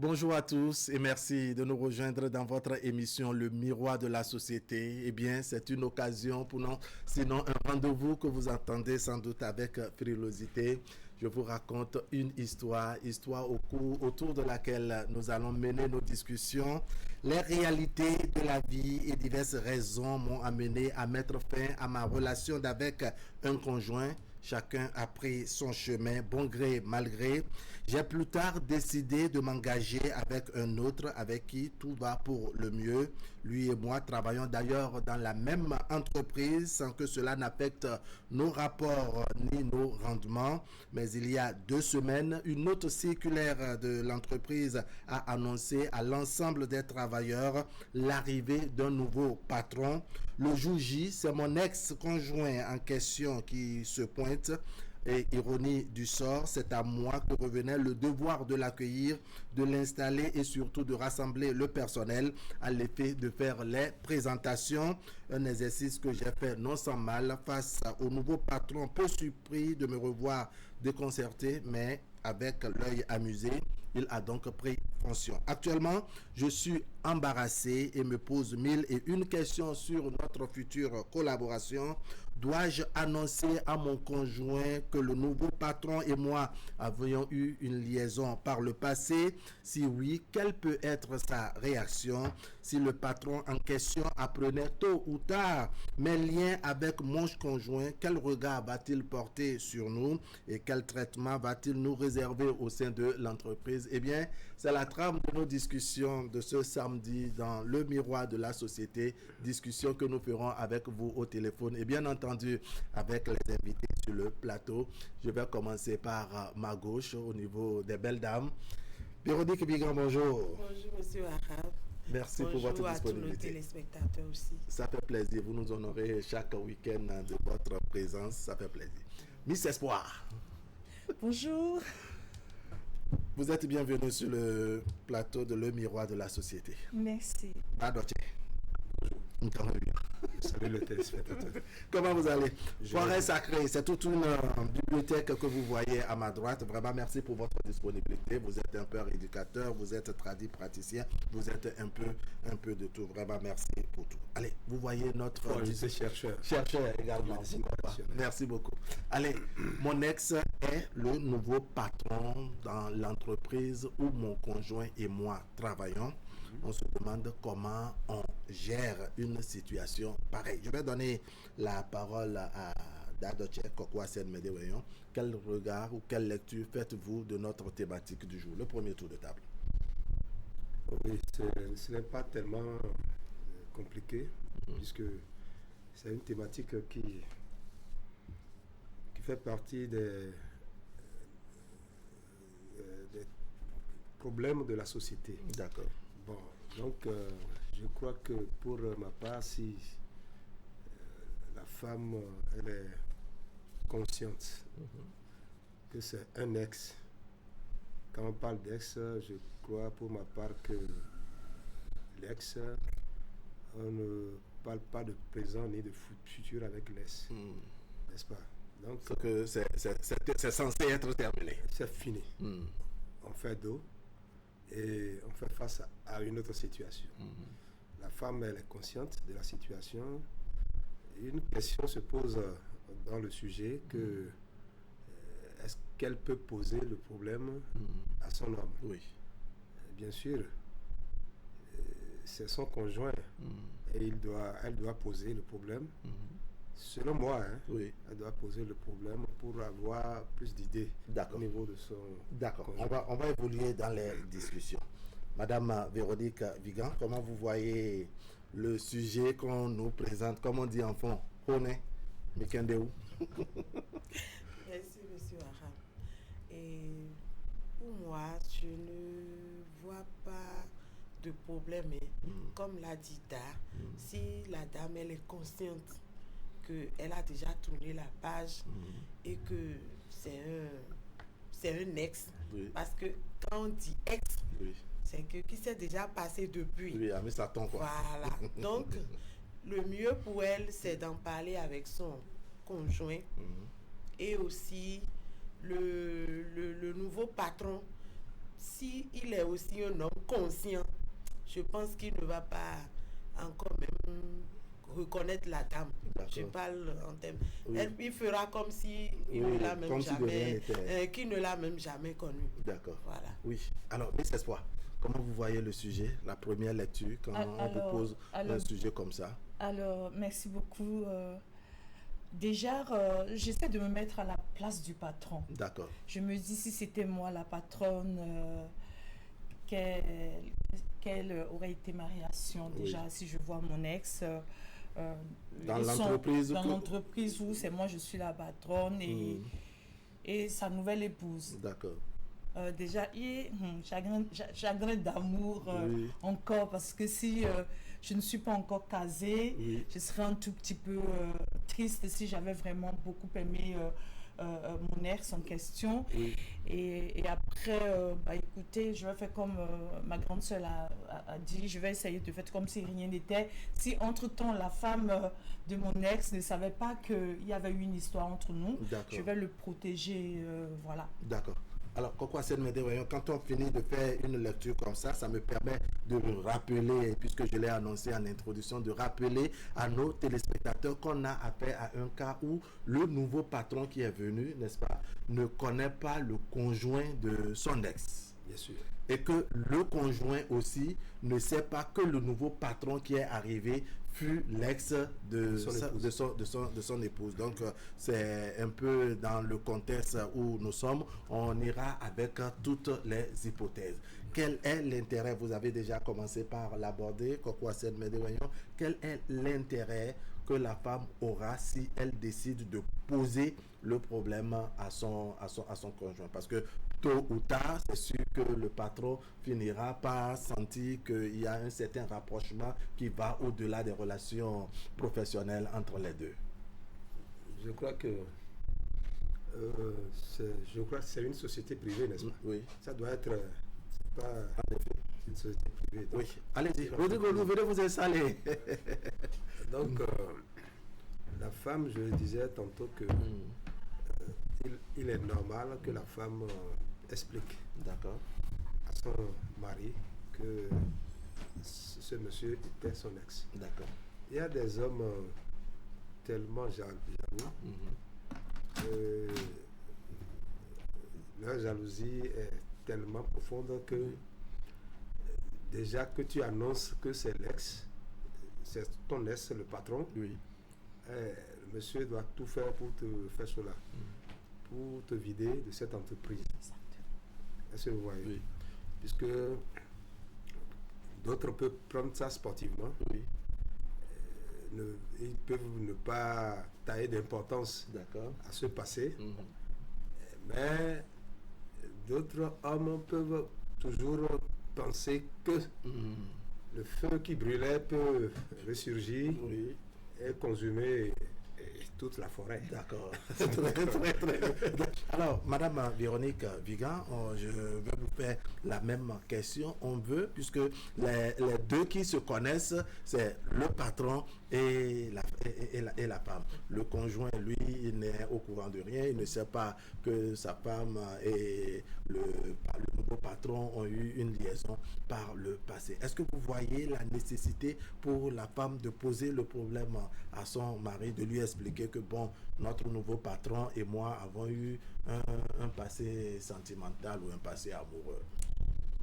Bonjour à tous et merci de nous rejoindre dans votre émission Le Miroir de la Société. Eh bien, c'est une occasion pour nous, sinon un rendez-vous que vous entendez sans doute avec frilosité. Je vous raconte une histoire autour de laquelle nous allons mener nos discussions. Les réalités de la vie et diverses raisons m'ont amené à mettre fin à ma relation avec un conjoint. Chacun a pris son chemin, bon gré, mal gré. J'ai plus tard décidé de m'engager avec un autre avec qui tout va pour le mieux. Lui et moi travaillons d'ailleurs dans la même entreprise sans que cela n'affecte nos rapports ni nos rendements. Mais il y a 2 semaines, une autre circulaire de l'entreprise a annoncé à l'ensemble des travailleurs l'arrivée d'un nouveau patron. Le jour J, c'est mon ex-conjoint en question qui se pointe. Et ironie du sort, c'est à moi que revenait le devoir de l'accueillir, de l'installer et surtout de rassembler le personnel à l'effet de faire les présentations. Un exercice que j'ai fait non sans mal face au nouveau patron, peu surpris de me revoir déconcerté, mais avec l'œil amusé. Il a donc pris fonction. Actuellement, je suis embarrassé et me pose 1001 questions sur notre future collaboration. Dois-je annoncer à mon conjoint que le nouveau patron et moi avions eu une liaison par le passé? Si oui, quelle peut être sa réaction? Si le patron en question apprenait tôt ou tard mes liens avec mon conjoint, quel regard va-t-il porter sur nous et quel traitement va-t-il nous réserver au sein de l'entreprise? Eh bien, c'est la trame de nos discussions de ce samedi dans le miroir de la société, discussion que nous ferons avec vous au téléphone et bien entendu avec les invités sur le plateau. Je vais commencer par ma gauche au niveau des belles dames. Véronique Bigan, bonjour. Bonjour Monsieur Arabe. Merci Bonjour pour votre à tous nos disponibilité. téléspectateurs aussi. Ça fait plaisir, vous nous honorez chaque week-end de votre présence, ça fait plaisir. Miss Espoir. Bonjour. Vous êtes bienvenue sur le plateau de Le Miroir de la Société. Merci. Badoche. Bonjour. Salut le téléspectateur. Comment vous allez? Forêt sacrée, c'est toute une bibliothèque que vous voyez à ma droite. Vraiment, merci pour votre disponibilité. Vous êtes un peu éducateur, vous êtes traduit praticien, vous êtes un peu de tout. Vraiment, merci pour tout. Allez, vous voyez notre... Je suis chercheur. Chercheur également. Merci beaucoup. Allez, mon ex est le nouveau patron dans l'entreprise où mon conjoint et moi travaillons. On se demande comment on gère une situation pareille. Je vais donner la parole à Dadoche Kokwasen Medeweyon. Quel regard ou quelle lecture faites-vous de notre thématique du jour? Le premier tour de table. Oui, ce n'est pas tellement compliqué, puisque c'est une thématique qui fait partie des problèmes de la société. D'accord. Bon, donc je crois que pour ma part, si la femme elle est consciente que c'est un ex, quand on parle d'ex, je crois pour ma part que l'ex, on ne parle pas de présent ni de futur avec l'ex, n'est-ce pas? Donc c'est censé être terminé. C'est fini. On fait dos et on fait face à une autre situation. La femme, elle est consciente de la situation. Une question se pose dans le sujet que est-ce qu'elle peut poser le problème à son homme? Oui. Bien sûr, c'est son conjoint et elle doit poser le problème. Selon moi, oui. Elle doit poser le problème pour avoir plus d'idées au niveau de son... D'accord. On va évoluer dans les discussions. Madame Véronique Vigan, comment vous voyez le sujet qu'on nous présente? Comme on dit en fond, Hone, Mikendeu. Merci Monsieur Arabe. Et pour moi, je ne vois pas de problème. Comme l'a dit Da, si la dame elle est consciente qu'elle a déjà tourné la page et que c'est un ex, parce que quand on dit ex, c'est que qui s'est déjà passé depuis. Oui, mais ça tombe quoi. Voilà. Donc, le mieux pour elle, c'est d'en parler avec son conjoint et aussi le nouveau patron. s'il est aussi un homme conscient, je pense qu'il ne va pas encore même reconnaître la dame. D'accord. Je parle en termes. Oui. Il fera comme si il Oui, ne l'a même comme si de rien jamais, n'était. qu'il ne l'a même jamais connu. D'accord. Voilà. Oui. Alors, Miss Espoir, comment vous voyez le sujet, la première lecture, quand on vous pose un sujet comme ça? Alors, merci beaucoup. Déjà, j'essaie de me mettre à la place du patron. D'accord. Je me dis, si c'était moi la patronne, quelle aurait été ma réaction déjà si je vois mon ex dans l'entreprise où c'est moi je suis la patronne et sa nouvelle épouse. D'accord. Déjà, chagrin d'amour encore, parce que si je ne suis pas encore casée, je serais un tout petit peu triste si j'avais vraiment beaucoup aimé mon ex en question. Et après, écoutez, je vais faire comme ma grande soeur a dit, je vais essayer de faire comme si rien n'était. Si entre-temps la femme de mon ex ne savait pas qu'il y avait eu une histoire entre nous, je vais le protéger, voilà. D'accord. Alors, Koko Sen-Mede, quand on finit de faire une lecture comme ça, ça me permet de rappeler, puisque je l'ai annoncé en introduction, de rappeler à nos téléspectateurs qu'on a affaire à un cas où le nouveau patron qui est venu, n'est-ce pas, ne connaît pas le conjoint de son ex. Bien sûr. Et que le conjoint aussi ne sait pas que le nouveau patron qui est arrivé fut l'ex de son épouse. Donc, c'est un peu dans le contexte où nous sommes. On ira avec toutes les hypothèses. Quel est l'intérêt? Vous avez déjà commencé par l'aborder, Koko Sen-Mede. Quel est l'intérêt que la femme aura si elle décide de poser le problème à son conjoint? Parce que tôt ou tard, c'est sûr que le patron finira par sentir qu'il y a un certain rapprochement qui va au-delà des relations professionnelles entre les deux. Je crois que c'est une société privée, n'est-ce pas? Oui. Ça doit être pas une société privée. Donc, oui. Allez-y, Rodrigo, vous venez vous installer. Donc, la femme, je le disais tantôt que il est normal que la femme explique à son mari que ce monsieur était son ex. D'accord. Il y a des hommes tellement jaloux, leur jalousie est tellement profonde que déjà que tu annonces que c'est l'ex, c'est ton ex, le patron, le monsieur doit tout faire pour te faire cela, pour te vider de cette entreprise. Est-ce que vous voyez? Oui. Puisque d'autres peuvent prendre ça sportivement. Oui. Ils peuvent ne pas tailler d'importance à ce passé. Mais d'autres hommes peuvent toujours penser que le feu qui brûlait peut ressurgir et consumer toute la forêt. D'accord. Très. Alors, Madame Véronique Vigan, je vais vous faire la même question. On veut, puisque les deux qui se connaissent, c'est le patron et la femme. Le conjoint, lui, il n'est au courant de rien. Il ne sait pas que sa femme et le nouveau patron ont eu une liaison par le passé. Est-ce que vous voyez la nécessité pour la femme de poser le problème à son mari, de lui expliquer que bon, notre nouveau patron et moi avons eu un passé sentimental ou un passé amoureux?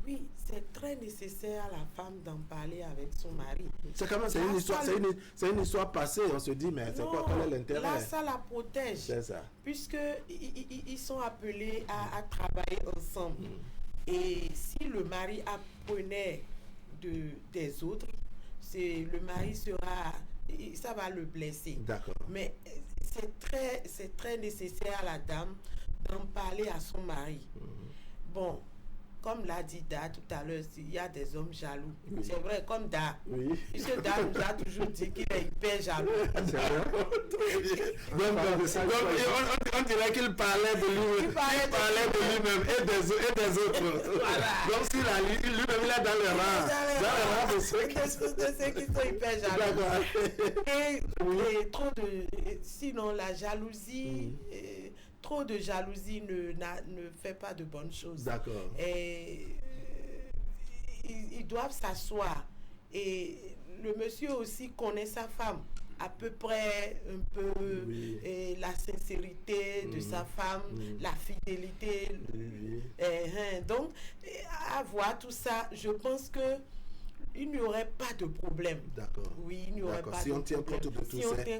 Oui, c'est très nécessaire à la femme d'en parler avec son mari. C'est quand même c'est une histoire passée. On se dit, mais c'est quoi, quel est l'intérêt? Là, ça la protège. C'est ça. Puisque ils sont appelés à travailler ensemble. Et si le mari apprenait des autres, le mari ça va le blesser. D'accord. Mais c'est très nécessaire à la dame d'en parler à son mari. Bon, comme l'a dit Da tout à l'heure, il y a des hommes jaloux. Oui. C'est vrai, comme Da. Oui. Puisque Da nous a toujours dit qu'il est hyper jaloux. C'est vrai. On dirait qu'il parlait de lui-même. Il parlait de lui-même et des autres. Voilà. Donc s'il a lui-même, il est dans le rang. Dans le rang de ceux qui sont hyper jaloux. Et trop de... Sinon, la jalousie... trop de jalousie ne fait pas de bonnes choses. D'accord. Et ils doivent s'asseoir. Et le monsieur aussi connaît sa femme. À peu près un peu et la sincérité de sa femme, la fidélité. Donc, à voir tout ça, je pense que il n'y aurait pas de problème. D'accord. Oui, il n'y aurait pas si de on tient problème.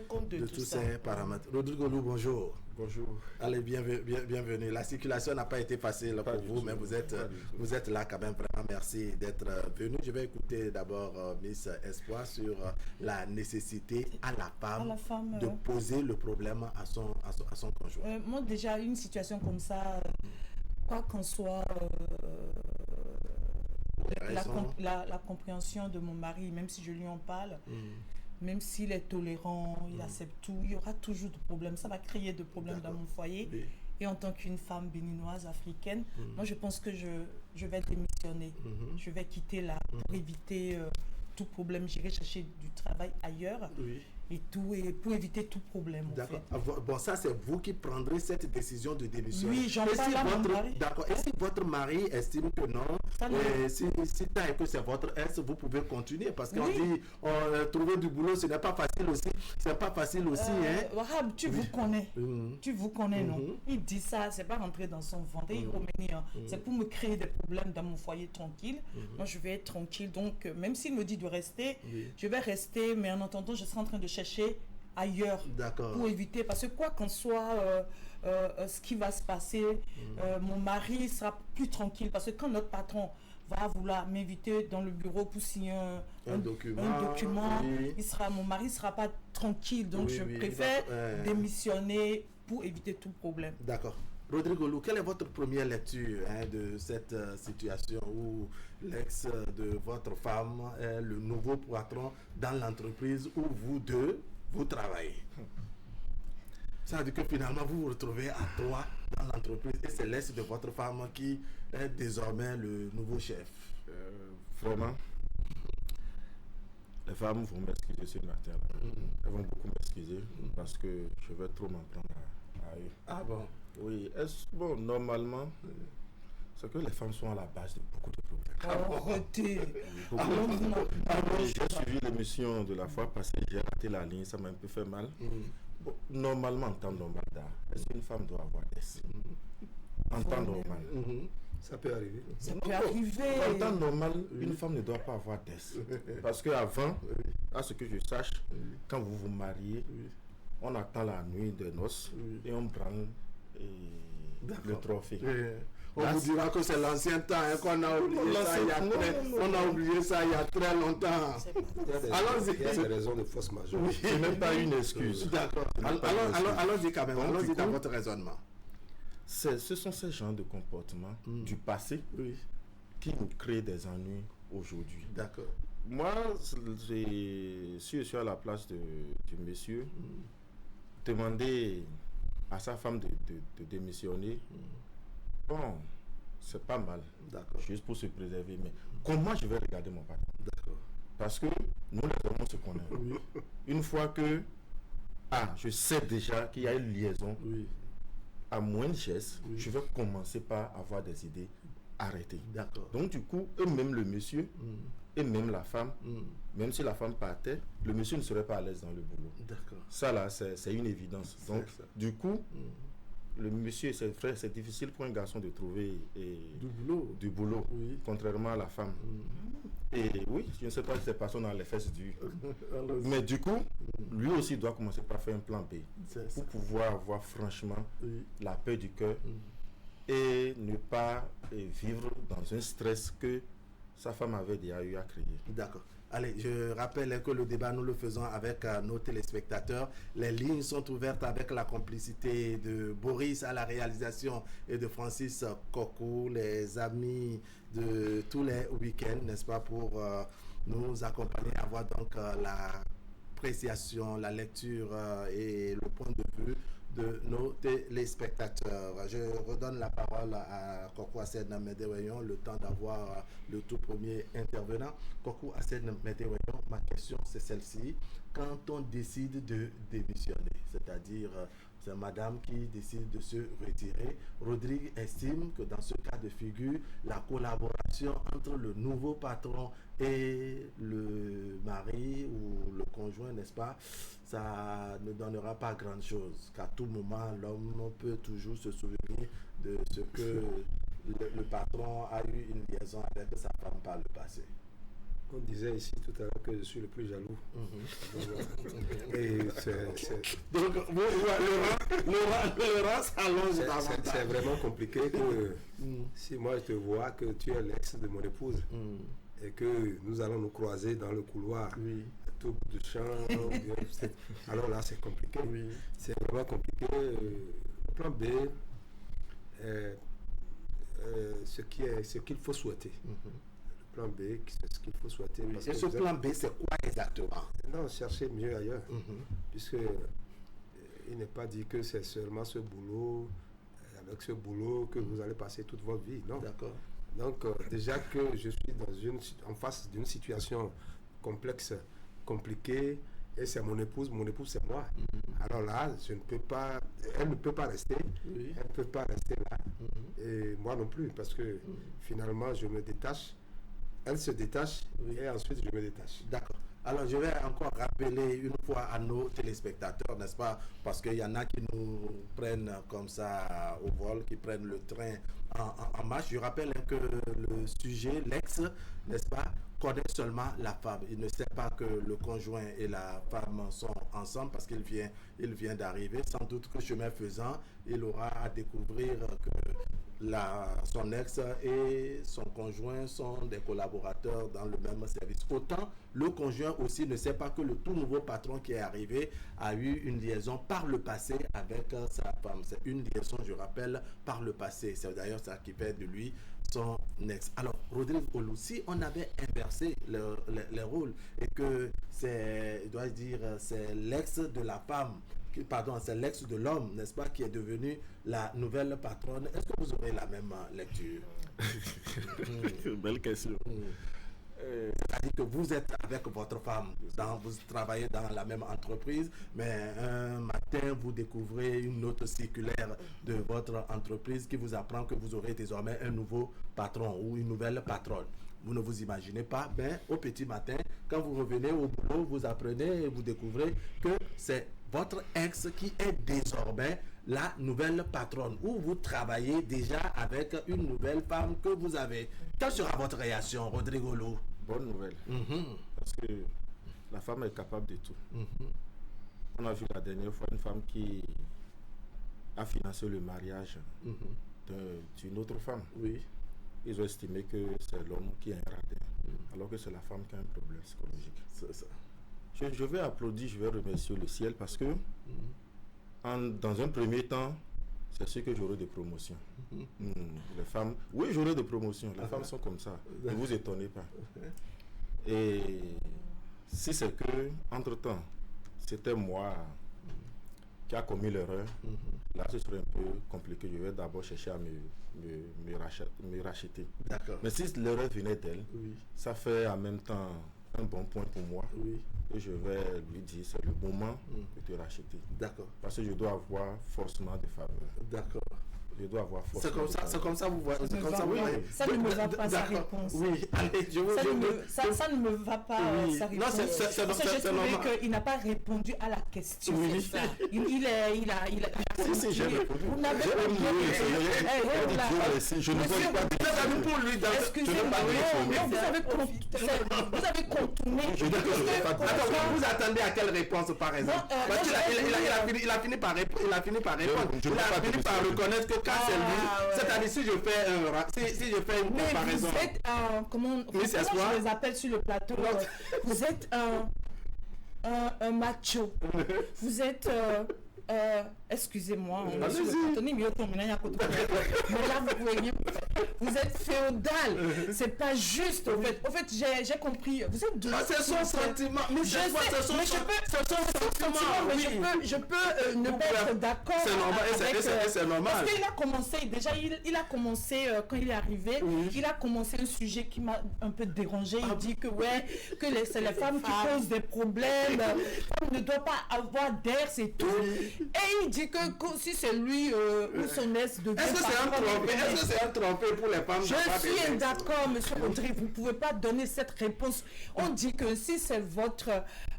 compte de tous ces paramètres. Rodrigo Lou, bonjour. Bonjour. Allez, bienvenue. La circulation n'a pas été facile pour vous, mais vous êtes là quand même. Vraiment, merci d'être venu. Je vais écouter d'abord Miss Espoir sur la nécessité à la femme de poser le problème à son conjoint. Moi, déjà, une situation comme ça, quoi qu'en soit... La compréhension de mon mari, même si je lui en parle, même s'il est tolérant, il accepte tout, il y aura toujours de problèmes. Ça va créer de problèmes dans mon foyer. Oui. Et en tant qu'une femme béninoise, africaine, moi je pense que je vais démissionner. Je vais quitter là pour éviter tout problème. J'irai chercher du travail ailleurs. Oui. Et pour éviter tout problème. D'accord. En fait. Bon, ça, c'est vous qui prendrez cette décision de démission. Oui, j'en parle à mon mari. D'accord. Et si votre mari estime que non, si tant que c'est votre ex, vous pouvez continuer. Parce qu'on dit, trouver du boulot, ce n'est pas facile aussi. C'est pas facile aussi. Wahab, tu vous connais. Tu vous connais, non? Il dit ça, c'est pas rentrer dans son ventre. C'est pour me créer des problèmes dans mon foyer tranquille. Moi, je vais être tranquille. Donc, même s'il me dit de rester, je vais rester. Mais en attendant, je serai en train de chercher ailleurs pour éviter, parce que quoi qu'en soit ce qui va se passer, mon mari sera plus tranquille, parce que quand notre patron va vouloir m'inviter dans le bureau pour signer un document, mon mari ne sera pas tranquille, donc je préfère démissionner pour éviter tout problème. D'accord. Rodrigo Lou, quelle est votre première lecture de cette situation où l'ex de votre femme est le nouveau patron dans l'entreprise où vous deux, vous travaillez? Ça veut dire que finalement, vous vous retrouvez à 3 dans l'entreprise et c'est l'ex de votre femme qui est désormais le nouveau chef. Vraiment, les femmes vont m'excuser ce matin. Elles vont beaucoup m'excuser parce que je vais trop m'en prendre à eux. Ah bon? Oui, normalement, c'est que les femmes sont à la base de beaucoup de problèmes. J'ai suivi l'émission de la fois passée, j'ai raté la ligne, ça m'a un peu fait mal. Bon, normalement, en temps normal, est-ce qu'une femme doit avoir des en temps normal? Ça peut arriver. Ça peut arriver. En temps normal, une femme ne doit pas avoir des. Parce qu'avant, à ce que je sache, quand vous vous mariez, on attend la nuit des noces et on branle le trophée. On vous dira que c'est l'ancien temps qu'on a oublié ça. On a oublié ça il y a très longtemps. Il y a des raisons de force majeure. C'est même pas une excuse. D'accord. Allons-y quand même. Allons-y dans votre raisonnement. Ce sont ces genres de comportements du passé qui nous créent des ennuis aujourd'hui. D'accord. Moi, si je suis à la place du monsieur, demander à sa femme de démissionner, bon, c'est pas mal, juste pour se préserver. Mais comment je vais regarder mon patron? Parce que nous, les hommes, on se connaît. Une fois que je sais déjà qu'il y a une liaison, à moindre geste, je vais commencer par avoir des idées arrêtées. Donc du coup, eux-mêmes, le monsieur, et même la femme, même si la femme partait, le monsieur ne serait pas à l'aise dans le boulot. Ça là, c'est une évidence. Donc du coup, le monsieur et ses frères, c'est difficile pour un garçon de trouver du boulot, contrairement à la femme. Et oui, je ne sais pas si c'est passé dans les fesses du... Mais du coup, lui aussi doit commencer par faire un plan B pour pouvoir avoir franchement la paix du cœur et ne pas vivre dans un stress que sa femme avait déjà eu à créer. D'accord. Allez, je rappelle que le débat, nous le faisons avec nos téléspectateurs. Les lignes sont ouvertes avec la complicité de Boris à la réalisation et de Francis Kokou, les amis de tous les week-ends, n'est-ce pas, pour nous accompagner, avoir donc l'appréciation, la lecture et le point de vue de nos téléspectateurs. Je redonne la parole à Kokou Assed Medeweyon, le temps d'avoir le tout premier intervenant. Kokou Assed Medeweyon, ma question c'est celle-ci. Quand on décide de démissionner, c'est-à-dire, vous c'est madame qui décide de se retirer. Rodrigue estime que dans ce cas de figure, la collaboration entre le nouveau patron et le mari ou le conjoint, n'est-ce pas, ça ne donnera pas grand chose. Qu'à tout moment, l'homme peut toujours se souvenir de ce que le patron a eu une liaison avec sa femme par le passé. On disait ici tout à l'heure que je suis le plus jaloux. Et donc, le rang s'allonge davantage. C'est vraiment compliqué que si moi je te vois que tu es l'ex de mon épouse et que nous allons nous croiser dans le couloir, tout bout de champ, alors là c'est compliqué. C'est vraiment compliqué. Le plan B, ce qu'il faut souhaiter. Plan B, c'est ce qu'il faut souhaiter. Et ce plan B, c'est quoi exactement? Non, chercher mieux ailleurs. Puisque il n'est pas dit que c'est seulement ce boulot, avec ce boulot que vous allez passer toute votre vie. Non. D'accord. Donc, déjà que je suis en face d'une situation complexe, compliquée, et c'est mon épouse c'est moi. Alors là, je ne peux pas, elle ne peut pas rester, elle ne peut pas rester là, et moi non plus, parce que finalement, je me détache. Elle se détache et ensuite je me détache. D'accord. Alors je vais encore rappeler une fois à nos téléspectateurs, n'est-ce pas, parce qu'il y en a qui nous prennent comme ça au vol, qui prennent le train en marche. Je rappelle que le sujet, l'ex, n'est-ce pas, connaît seulement la femme. Il ne sait pas que le conjoint et la femme sont ensemble parce qu'il vient d'arriver. Sans doute que chemin faisant, il aura à découvrir que son ex et son conjoint sont des collaborateurs dans le même service. Autant le conjoint aussi ne sait pas que le tout nouveau patron qui est arrivé a eu une liaison par le passé avec sa femme. C'est une liaison, je rappelle, par le passé. C'est d'ailleurs ça qui fait de lui son ex. Alors, Rodrigue Olu, si on avait inversé les rôles et que c'est l'ex de la femme, c'est l'ex de l'homme, n'est-ce pas, qui est devenu la nouvelle patronne, est-ce que vous aurez la même lecture? Belle question. C'est-à-dire que vous êtes avec votre femme, vous travaillez dans la même entreprise, mais un matin, vous découvrez une note circulaire de votre entreprise qui vous apprend que vous aurez désormais un nouveau patron ou une nouvelle patronne. Vous ne vous imaginez pas, mais au petit matin, quand vous revenez au boulot, vous apprenez et vous découvrez que c'est votre ex qui est désormais la nouvelle patronne, ou vous travaillez déjà avec une nouvelle femme que vous avez. Quelle sera votre réaction, Rodrigue Olu? Bonne nouvelle. Parce que la femme est capable de tout. On a vu la dernière fois une femme qui a financé le mariage d'une autre femme. Oui. Ils ont estimé que c'est l'homme qui est un radin, alors que c'est la femme qui a un problème psychologique. C'est ça. Je vais applaudir, je vais remercier le ciel parce que dans un premier temps, c'est sûr que j'aurai des promotions. Les femmes, oui, j'aurai des promotions. Les femmes sont comme ça. Ne vous étonnez pas. Et si c'est que, entre-temps, c'était moi qui a commis l'erreur, là ce serait un peu compliqué. Je vais d'abord chercher à me racheter. D'accord. Mais si l'erreur venait d'elle, ça fait en même temps un bon point pour moi. Et je vais lui dire c'est le moment de te racheter. D'accord. Parce que je dois avoir forcément des faveurs. D'accord. Je dois avoir forcément c'est comme ça vous voyez. Ça ne me va pas sa réponse. Oui, allez, ça ne me va pas sa réponse. Non, c'est normal. Il n'a pas répondu à la question. Oui. Ça. Il a si, j'ai répondu. Vous n'avez pas je ne vois pas pour lui. Excusez-moi, vous avez contourné. Je dis que je n'ai pas dit. Attends, vous attendez à quelle réponse par exemple? Il a fini par répondre. Il a fini par reconnaître que quand c'est lui, c'est-à-dire si je fais une comparaison. Vous êtes comment je les appelle sur le plateau? Vous êtes un macho. Vous êtes excusez-moi, vous êtes féodal, c'est pas juste. Au fait, j'ai compris. Vous êtes de. C'est son sentiment. Mais je peux ne pas être d'accord. C'est normal. C'est normal. Parce qu'il a commencé déjà. Il a commencé quand il est arrivé. Il a commencé un sujet qui m'a un peu dérangé. Il dit que c'est les femmes qui posent des problèmes. On ne doit pas avoir d'air, c'est tout. Et il dit dit que si c'est lui ou son ex devient Est-ce que c'est un trophée? Est-ce que c'est un trophée pour les femmes? Je suis d'accord, monsieur Audrey, vous ne pouvez pas donner cette réponse. On dit que si c'est votre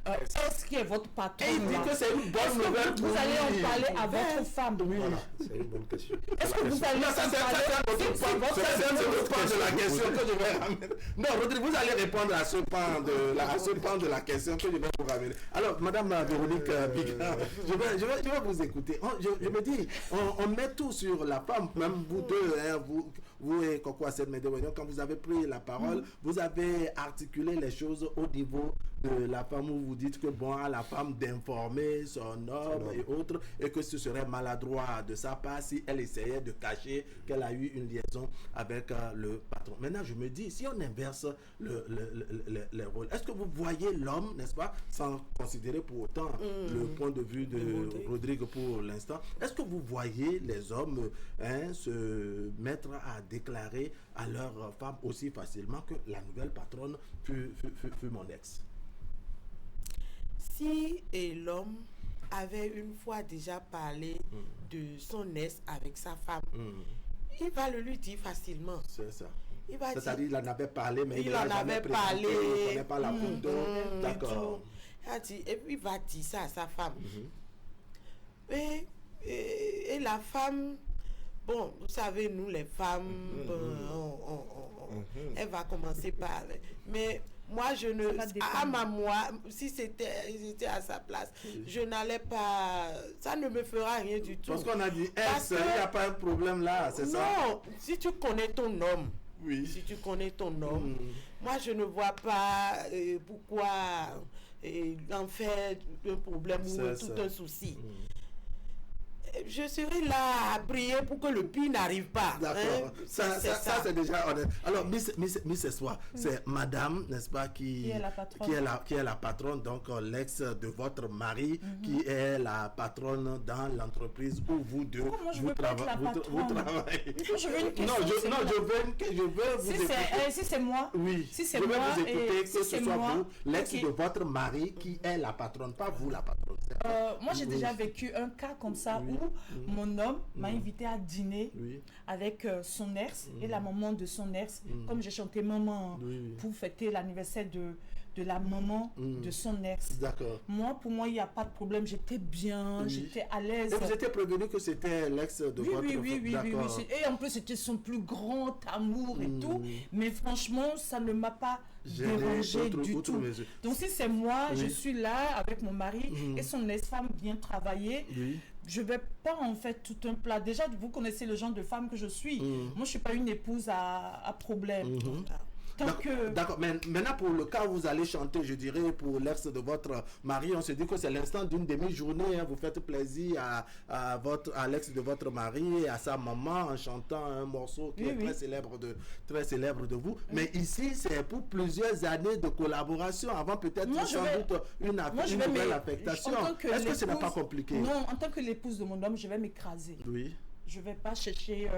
ex qui est votre patron, et il dit que c'est une bonne nouvelle pour vous allez en lui. parler à votre femme. Voilà, c'est une bonne question. Est-ce que vous allez Non, ça c'est un autre pan de la question que je vais ramener. Non, Rodrigue, vous allez répondre à ce pan de la question que je vais vous ramener. Alors, Madame Véronique Bigard, je vais vous écouter. Je me dis, on met tout sur la femme, même vous deux, hein, vous et Coco Assed-Medewegnon, quand vous avez pris la parole, vous avez articulé les choses au niveau de la femme où vous dites que bon, à la femme d'informer son homme et autres, et que ce serait maladroit de sa part si elle essayait de cacher qu'elle a eu une liaison avec le patron. Maintenant, je me dis, si on inverse les rôles, est-ce que vous voyez l'homme, n'est-ce pas, sans considérer pour autant le point de vue de Rodrigue pour l'instant, est-ce que vous voyez les hommes se mettre à déclarer à leur femme aussi facilement que la nouvelle patronne fut mon ex? Si l'homme avait une fois déjà parlé de son ex avec sa femme, il va le lui dire facilement. C'est ça. C'est-à-dire il en avait parlé, mais il en avait parlé. Il ne connaît pas la photo. D'accord. Et puis il va dire ça à sa femme. Et la femme, bon, vous savez, nous les femmes, elle va commencer par... Mais moi, je ne... si j'étais à sa place, je n'allais pas... Ça ne me fera rien du tout. Parce qu'on a dit, il n'y a pas un problème là, c'est ça? Non, si tu connais ton homme, si tu connais ton homme, moi, je ne vois pas pourquoi en faire un problème ou tout un souci. Je serai là à prier pour que le pire n'arrive pas. D'accord. Ça c'est déjà honnête. Alors, Miss Espoir, c'est madame, n'est-ce pas, qui est la patronne, donc l'ex de votre mari, qui est la patronne dans l'entreprise où vous deux vous travaillez. Je veux vous écouter. Si c'est moi, si c'est moi, vous écouter, que ce soit vous, l'ex de votre mari, qui est la patronne, pas vous la patronne. Moi, j'ai déjà vécu un cas comme ça où mon homme m'a invité à dîner avec son ex et la maman de son ex. Comme j'ai chanté maman pour fêter l'anniversaire de la maman de son ex. D'accord. Pour moi, il n'y a pas de problème. J'étais bien, j'étais à l'aise. Et vous étiez prévenu que c'était l'ex de votre femme? Oui. Et en plus, c'était son plus grand amour et tout. Mais franchement, ça ne m'a pas dérangé du tout. Donc, si c'est moi, je suis là avec mon mari et son ex-femme vient travailler. Je ne vais pas en fait tout un plat. Déjà, vous connaissez le genre de femme que je suis. Moi, je ne suis pas une épouse à problème. D'accord, mais maintenant pour le cas où vous allez chanter, je dirais pour l'ex de votre mari, on se dit que c'est l'instant d'une demi-journée, vous faites plaisir à l'ex de votre mari et à sa maman en chantant un morceau qui est très célèbre de vous. Mais ici, c'est pour plusieurs années de collaboration avant peut-être une nouvelle affectation. Est-ce que ce n'est pas compliqué? Non, en tant que l'épouse de mon homme, je vais m'écraser. Je ne vais pas chercher...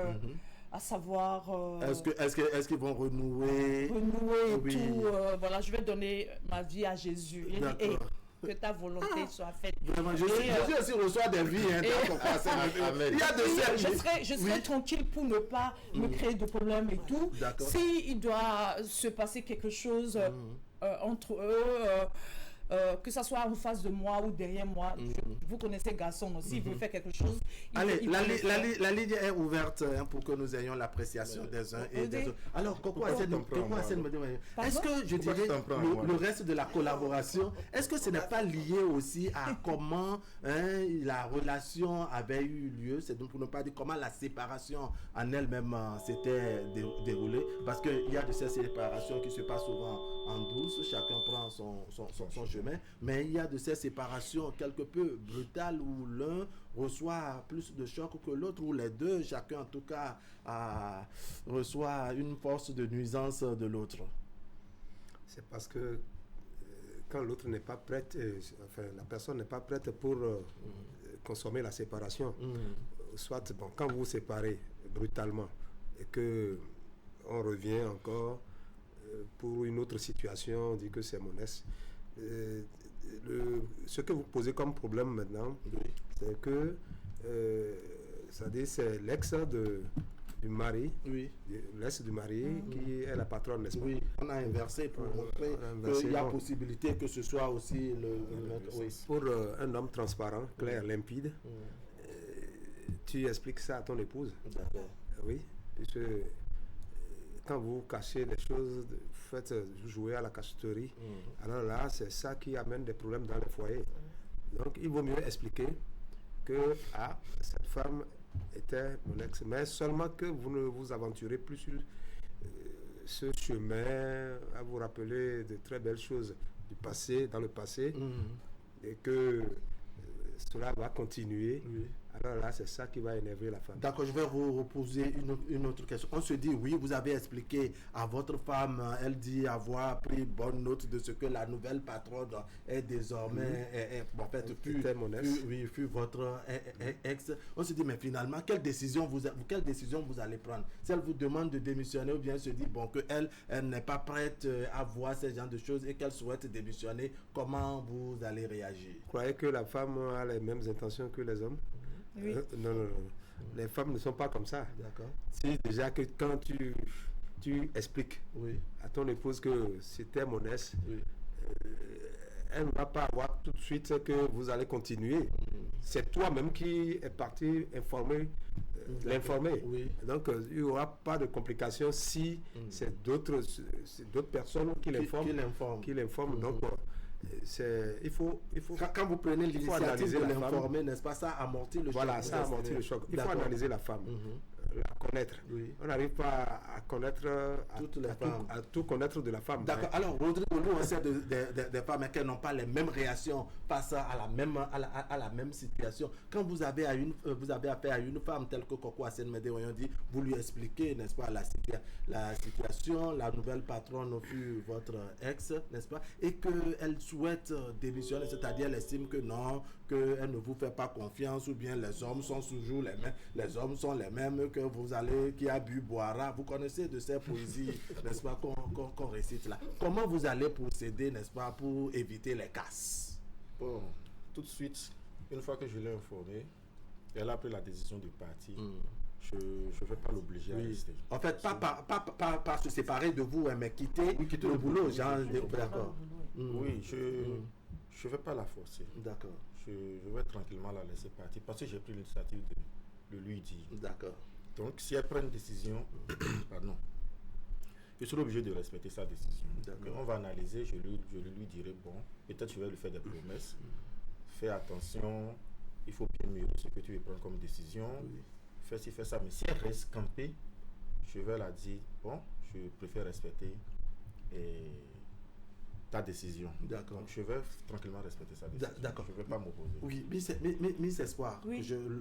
à savoir... Est-ce qu'ils vont renouer et tout. Voilà, je vais donner ma vie à Jésus. Que ta volonté soit faite. Vraiment, Jésus aussi reçoit des vies. Il y a de je serai tranquille pour ne pas me créer de problèmes et tout. S'il doit se passer quelque chose entre eux... que ça soit en face de moi ou derrière moi, vous connaissez garçon aussi, il veut faire quelque chose. Allez, la ligne est ouverte pour que nous ayons l'appréciation des uns et des autres. Alors, Coco Assed me dit, est-ce que je dirais le reste de la collaboration, est-ce que ce n'est pas lié aussi à comment la relation avait eu lieu, c'est donc pour ne pas dire comment la séparation en elle-même s'était déroulée, parce qu'il y a de ces séparations qui se passent souvent en douce, chacun prend son chemin. Mais il y a de ces séparations quelque peu brutales où l'un reçoit plus de choc que l'autre, ou les deux, chacun en tout cas reçoit une force de nuisance de l'autre. C'est parce que quand l'autre n'est pas prête, la personne n'est pas prête pour consommer la séparation. Soit, quand vous vous séparez brutalement et que on revient encore pour une autre situation, on dit que c'est mon ex. Ce que vous posez comme problème maintenant, c'est que c'est-à-dire c'est l'ex du mari, Oui. l'ex du mari qui est la patronne, n'est-ce pas? Oui, on a inversé pour montrer qu'il y a possibilité que ce soit aussi oui. Pour un homme transparent, clair, limpide, tu expliques ça à ton épouse. D'accord. Oui, puisque quand vous cachez les choses, vous jouez à la cacheterie, alors là, c'est ça qui amène des problèmes dans les foyers. Donc, il vaut mieux expliquer que cette femme était mon ex, mais seulement que vous ne vous aventurez plus sur ce chemin, à vous rappeler de très belles choses du passé, dans le passé, et que cela va continuer. Oui. Alors là, c'est ça qui va énerver la femme. D'accord, je vais vous reposer une autre question. On se dit, oui, vous avez expliqué à votre femme, elle dit avoir pris bonne note de ce que la nouvelle patronne est désormais, fut votre ex. On se dit, mais finalement, quelle décision vous allez prendre? Si elle vous demande de démissionner ou bien se dit, bon, qu'elle n'est pas prête à voir ce genre de choses et qu'elle souhaite démissionner, comment vous allez réagir? Vous croyez que la femme a les mêmes intentions que les hommes? Oui. Non. Les femmes ne sont pas comme ça. D'accord. C'est déjà que quand tu expliques à ton épouse que c'était mon ex, elle ne va pas avoir tout de suite que vous allez continuer. C'est toi-même qui est parti l'informer. Oui. Donc, il n'y aura pas de complications si c'est d'autres personnes qui l'informent. Donc, il faut quand vous prenez l'initiative de l'informer, n'est-ce pas, ça amortit le choc. Voilà, ça amortit le choc. Il faut analyser la femme, la connaître. Oui. On n'arrive pas à connaître à tout connaître de la femme. D'accord. Alors, Rodrigo, nous on sait des femmes qui n'ont pas les mêmes réactions face à la même situation. Quand vous avez affaire à une femme telle que Coco Asenmede, on dit, vous lui expliquez, n'est-ce pas, la situation, la nouvelle patronne fut votre ex, n'est-ce pas, et qu'elle souhaite démissionner, c'est-à-dire elle estime que non, qu'elle ne vous fait pas confiance, ou bien les hommes sont toujours les mêmes, les hommes sont les mêmes, que qui a bu boira. Vous connaissez de ces poésies, n'est-ce pas, qu'on récite là. Comment vous allez procéder, n'est-ce pas, pour éviter les casses? Bon, tout de suite, une fois que je l'ai informée, elle a pris la décision de partir. Je ne vais pas l'obliger à rester. En fait, pas se séparer de vous, mais quitter le boulot. D'accord. Oui, je ne vais pas la forcer. D'accord. Je vais tranquillement la laisser partir parce que j'ai pris l'initiative de lui dire. D'accord. Donc, si elle prend une décision, pardon, je serai obligé de respecter sa décision. Mais on va analyser, je lui dirai, bon, peut-être je vais lui faire des promesses. Fais attention, il faut bien mieux ce que tu veux prendre comme décision. Fais ci, fais ça. Mais si elle reste campée, je vais la dire, bon, je préfère respecter ta décision. D'accord. Donc, je vais tranquillement respecter sa décision. D'accord. Je ne vais pas m'opposer. Oui, Miss Espoir,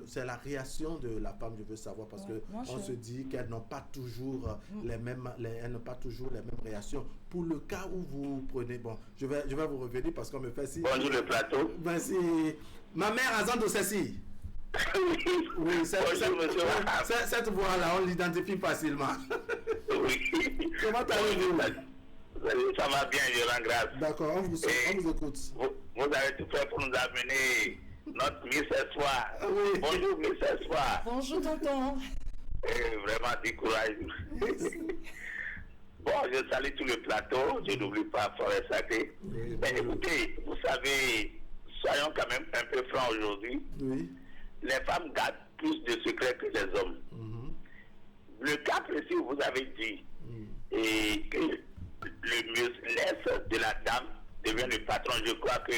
c'est la réaction de la femme, je veux savoir, parce que on se dit qu'elles n'ont pas toujours les mêmes réactions. Pour le cas où vous prenez, bon, je vais vous revenir parce qu'on me fait si. Bonjour le plateau. Merci. Ma mère Azan de ceci. Oui, cette voix-là, on l'identifie facilement. Oui. Comment allez-vous? Ça va bien, je rends grâce. D'accord, on vous écoute. Vous avez tout fait pour nous amener notre Miss Espoir. Oui. Bonjour Miss Espoir. Bonjour tonton. Vraiment du courage. Bon, je salue tout le plateau, je n'oublie pas Forêt Sacrée. Mais écoutez, vous savez, soyons quand même un peu francs aujourd'hui. Oui. Les femmes gardent plus de secrets que les hommes. Le cas précis où vous avez dit et que le monsieur de la dame devient le patron, je crois que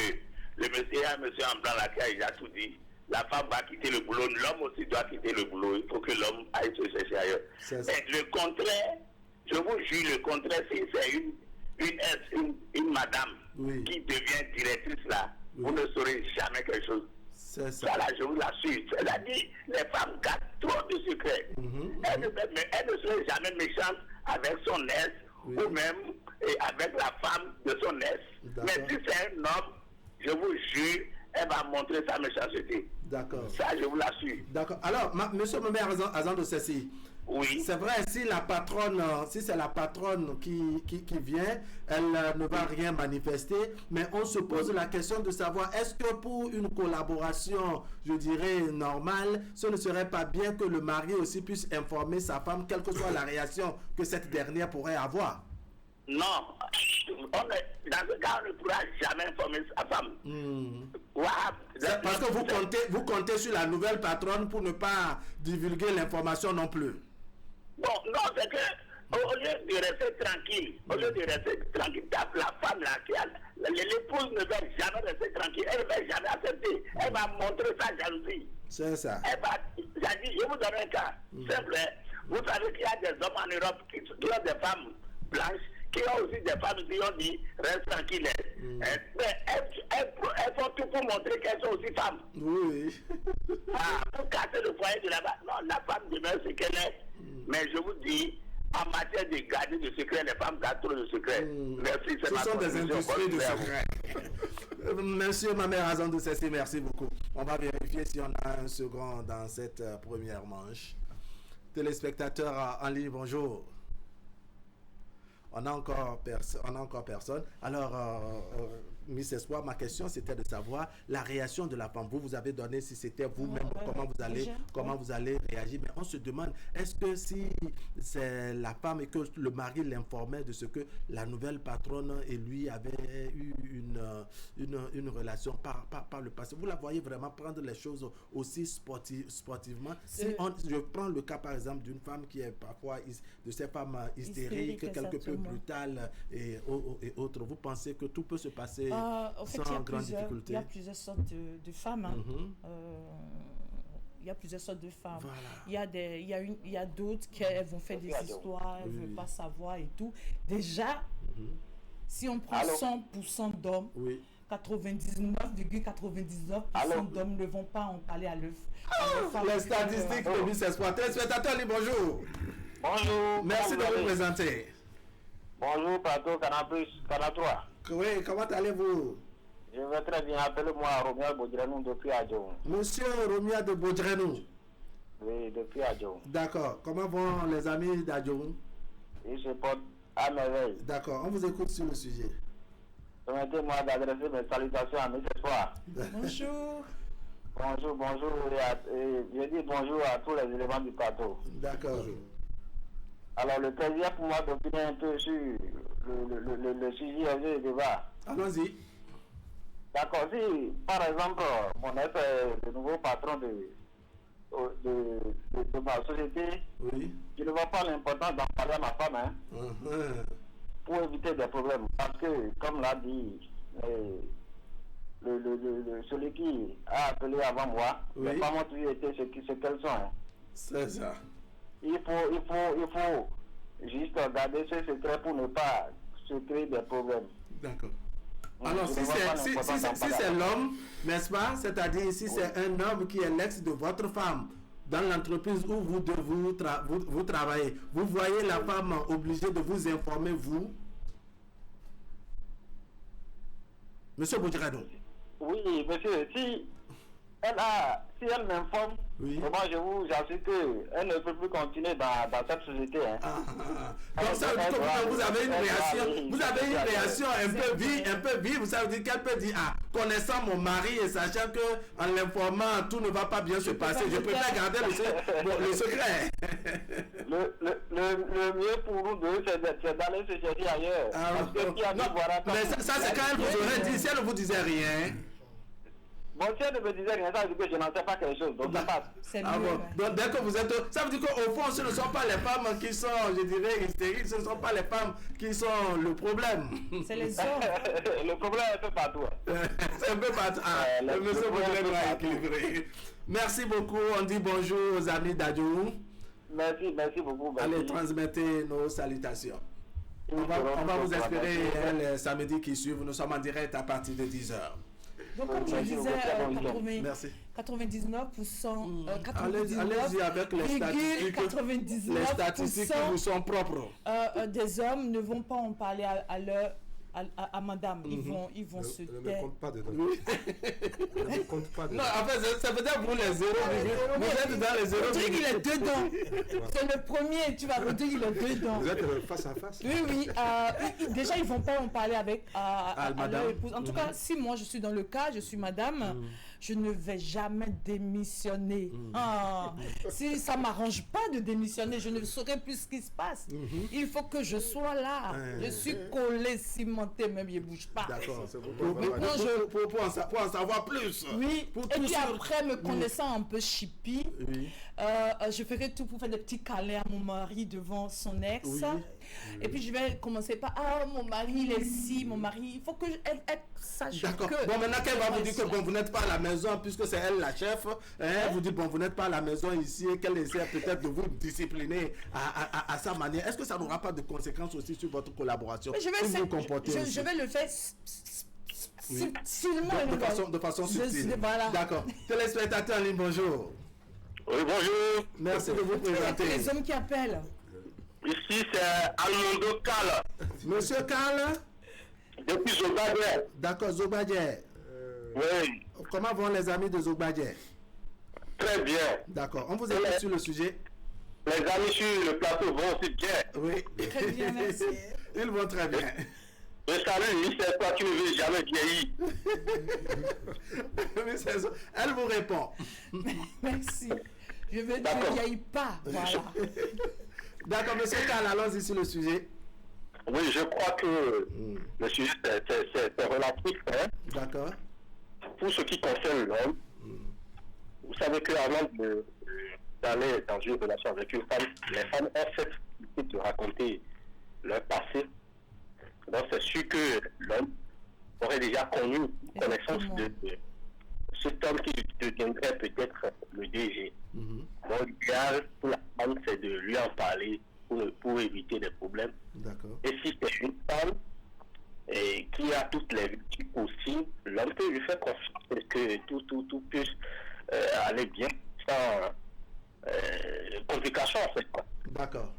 le monsieur a un monsieur en blanc là qui a déjà tout dit. La femme va quitter le boulot, l'homme aussi doit quitter le boulot. Il faut que l'homme aille se chercher ailleurs. Mais le contraire, je vous jure, le contraire, si c'est une madame qui devient directrice là, vous ne saurez jamais quelque chose. Ça là, je vous l'assure. C'est-à-dire, les femmes gardent trop de secrets. Elles ne seraient jamais méchantes avec son ex ou même avec la femme de son ex. Mais si c'est un homme, je vous jure, elle va montrer sa méchanceté. D'accord. Ça, je vous l'assure. D'accord. Alors, monsieur Mamère Azan de Ceci, Oui. C'est vrai, si la patronne, si c'est la patronne qui vient, elle ne va rien manifester, mais on se pose la question de savoir, est-ce que pour une collaboration, je dirais, normale, ce ne serait pas bien que le mari aussi puisse informer sa femme, quelle que soit la réaction que cette dernière pourrait avoir? Non, dans ce cas, on ne pourra jamais informer sa femme. Parce que vous comptez sur la nouvelle patronne pour ne pas divulguer l'information non plus. Bon, non, c'est que au lieu de rester tranquille, la femme là, l'épouse ne va jamais rester tranquille, elle ne va jamais accepter, elle va montrer sa jalousie. C'est ça. Elle va, je vous donne un cas simple. Vous savez qu'il y a des hommes en Europe qui ont des femmes blanches, qui ont aussi des femmes qui ont dit reste tranquille. Mais elles font tout pour montrer qu'elles sont aussi femmes. Oui. Pour casser le foyer de là-bas. Non, la femme demeure ce qu'elle est. Mais je vous dis, en matière de garder de secret, les femmes gardent trop de secrets. Merci. Ce sont des industries de secrets. Monsieur ma mère raison de cesser, merci beaucoup. On va vérifier si on a un second dans cette première manche. Téléspectateurs en ligne, bonjour. On a encore personne. Alors, Miss Espoir, ma question c'était de savoir la réaction de la femme. Vous avez donné si c'était vous-même, comment vous allez réagir. Mais on se demande, est-ce que si c'est la femme et que le mari l'informait de ce que la nouvelle patronne et lui avaient eu une relation par le passé, vous la voyez vraiment prendre les choses aussi sportivement? Si je prends le cas par exemple d'une femme qui est parfois de ces femmes hystériques, quelque peu brutales et autres, vous pensez que tout peut se passer en fait, sans grande difficulté? Il y a plusieurs sortes de femmes. Il y a plusieurs sortes de femmes. Voilà. Il y a d'autres qui vont faire des histoires, elles ne veulent pas savoir et tout. Déjà, si on prend 100% d'hommes, 99,99% d'hommes ne vont pas en parler à l'œuf. Les statistiques de Miss Espoir. Téléspectateurs, bonjour. Bonjour. Merci de vous présenter. Bonjour, Plateau Canal 3. Oui, comment allez-vous? Je vais très bien. Appelez-moi Romia Bodrenou depuis Adjo. Monsieur Romia de Bodrenou. Oui, depuis Adjo. D'accord. Comment vont les amis d'Adjo? Ils se portent à merveille. D'accord. On vous écoute sur le sujet. Permettez-moi d'adresser mes salutations à Miss Espoir. Bonjour. Bonjour. Je dis bonjour à tous les éléments du plateau. D'accord. Alors, le plaisir pour moi d'opiner un peu sur le sujet du débat. Allons-y. D'accord. Si, par exemple, mon ex est le nouveau patron de ma société, je ne vois pas l'importance d'en parler à ma femme, pour éviter des problèmes. Parce que, comme l'a dit celui qui a appelé avant moi, les femmes ont toujours été ce qu'elles sont. C'est ça. Il faut juste garder ce secret pour ne pas se créer des problèmes. D'accord. Alors, si c'est l'homme, n'est-ce pas? C'est-à-dire, si c'est un homme qui est l'ex de votre femme, dans l'entreprise où vous travaillez, vous voyez la femme obligée de vous informer, vous? Monsieur Boudjrado. Oui, monsieur, si elle m'informe, moi je vous assure qu'elle ne peut plus continuer dans cette société. Donc ça veut dire que vous avez une réaction un peu vive, vous savez dire qu'elle peut dire, connaissant mon mari et sachant que en l'informant tout ne va pas bien se passer, je préfère garder le secret. Le mieux pour nous deux, c'est d'aller se chercher ailleurs. Mais ça c'est quand elle vous aurait dit, si elle ne vous disait rien. Bon, si elle ne me disait rien, ça veut dire que je n'en sais pas quelque chose. Donc ça passe. C'est Donc dès que vous êtes... Ça veut dire qu'au fond, ce ne sont pas les femmes qui sont, je dirais, hystériques, ce ne sont pas les femmes qui sont le problème. C'est les hommes. Le problème est un peu partout. C'est un peu partout. Le monsieur problème est équilibré. Merci beaucoup. On dit bonjour aux amis d'Adjou. Merci beaucoup. Allez, transmettez nos salutations. On va vous espérer le samedi qui suit. Nous sommes en direct à partir de 10h. Donc, comme je disais, 99%, allez-y avec les statistiques qui vous sont propres. Des hommes ne vont pas en parler à leur à madame. Ils vont se taire. Ne compte pas dedans. Ne compte pas dedans. Non, en fait, ça veut dire vous les 0. Vous êtes dans les 0. Rodrigue, il est dedans. C'est le premier, tu vas Rodrigue, il est dedans. Vous êtes face à face. Oui. Déjà, ils ne vont pas en parler avec leur épouse. En tout cas, si moi, je suis dans le cas, je suis madame, je ne vais jamais démissionner. Si ça ne m'arrange pas de démissionner, je ne saurais plus ce qui se passe. Il faut que je sois là. Je suis collée, cimentée, même je ne bouge pas. D'accord. Pour en savoir plus. Oui. Et puis après, me connaissant un peu chippie, je ferai tout pour faire des petits câlins à mon mari devant son ex. Et puis je vais commencer par mon mari il est ici, mon mari, il faut que elle sache que... D'accord. Bon, maintenant qu'elle va vous dire que vous n'êtes pas à la maison, puisque c'est elle la chef, vous dit vous n'êtes pas à la maison ici, et qu'elle essaie peut-être de vous discipliner à sa manière. Est-ce que ça n'aura pas de conséquences aussi sur votre collaboration? Je vais le faire subtilement. De façon subtile. Voilà. D'accord. Téléspectateurs en ligne, bonjour. Oui, bonjour. Merci de vous présenter. Les hommes qui appellent. Ici, c'est Almondo Karl. Monsieur Karl? Depuis Zogbadje. D'accord, Zogbadje. Oui. Comment vont les amis de Zogbadje? Très bien. D'accord. On vous écoute sur le sujet. Les amis sur le plateau vont aussi bien. Oui. Très bien, merci. Ils vont très bien. Je salue, c'est toi qui ne veux jamais vieillir. Elle vous répond. Merci. Je ne vieillis pas. Voilà. D'accord, monsieur Karl, allons-y sur le sujet. Oui, je crois que le sujet c'est relatif. D'accord. Pour ce qui concerne l'homme, vous savez qu'avant d'aller dans une relation avec une femme, les femmes ont cette possibilité de raconter leur passé. Donc c'est sûr que l'homme aurait déjà connu connaissance de cet homme qui deviendrait peut-être le DG. Donc l'idéal pour la femme, c'est de lui en parler pour éviter des problèmes. D'accord. Et si c'est une femme qui a toutes les vertus possibles, l'homme peut lui faire confiance que tout puisse aller bien sans complications en fait. D'accord.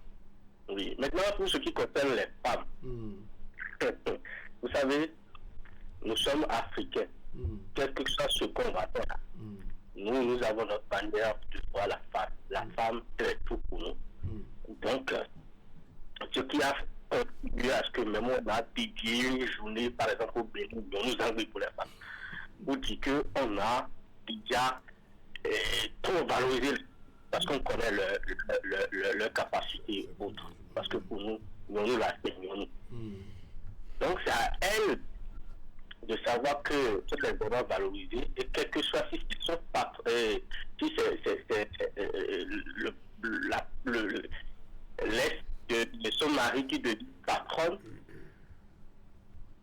Oui. Maintenant, pour ce qui concerne les femmes, vous savez, nous sommes africains. Quel que soit ce qu'on va faire, nous avons notre manière de voir la femme. La femme, c'est tout pour nous. Donc, ce qui a contribué à ce que même on a dédié une journée, par exemple, au Bénin, nous avons pour les femmes, vous dit qu'on a déjà trop valorisé parce qu'on connaît leur capacité autre. Parce que pour nous, nous la peignons. Donc, c'est à elle de savoir que toutes les vraiment valorisées et quel que soit si c'est son patron, si c'est de son mari qui devient patronne,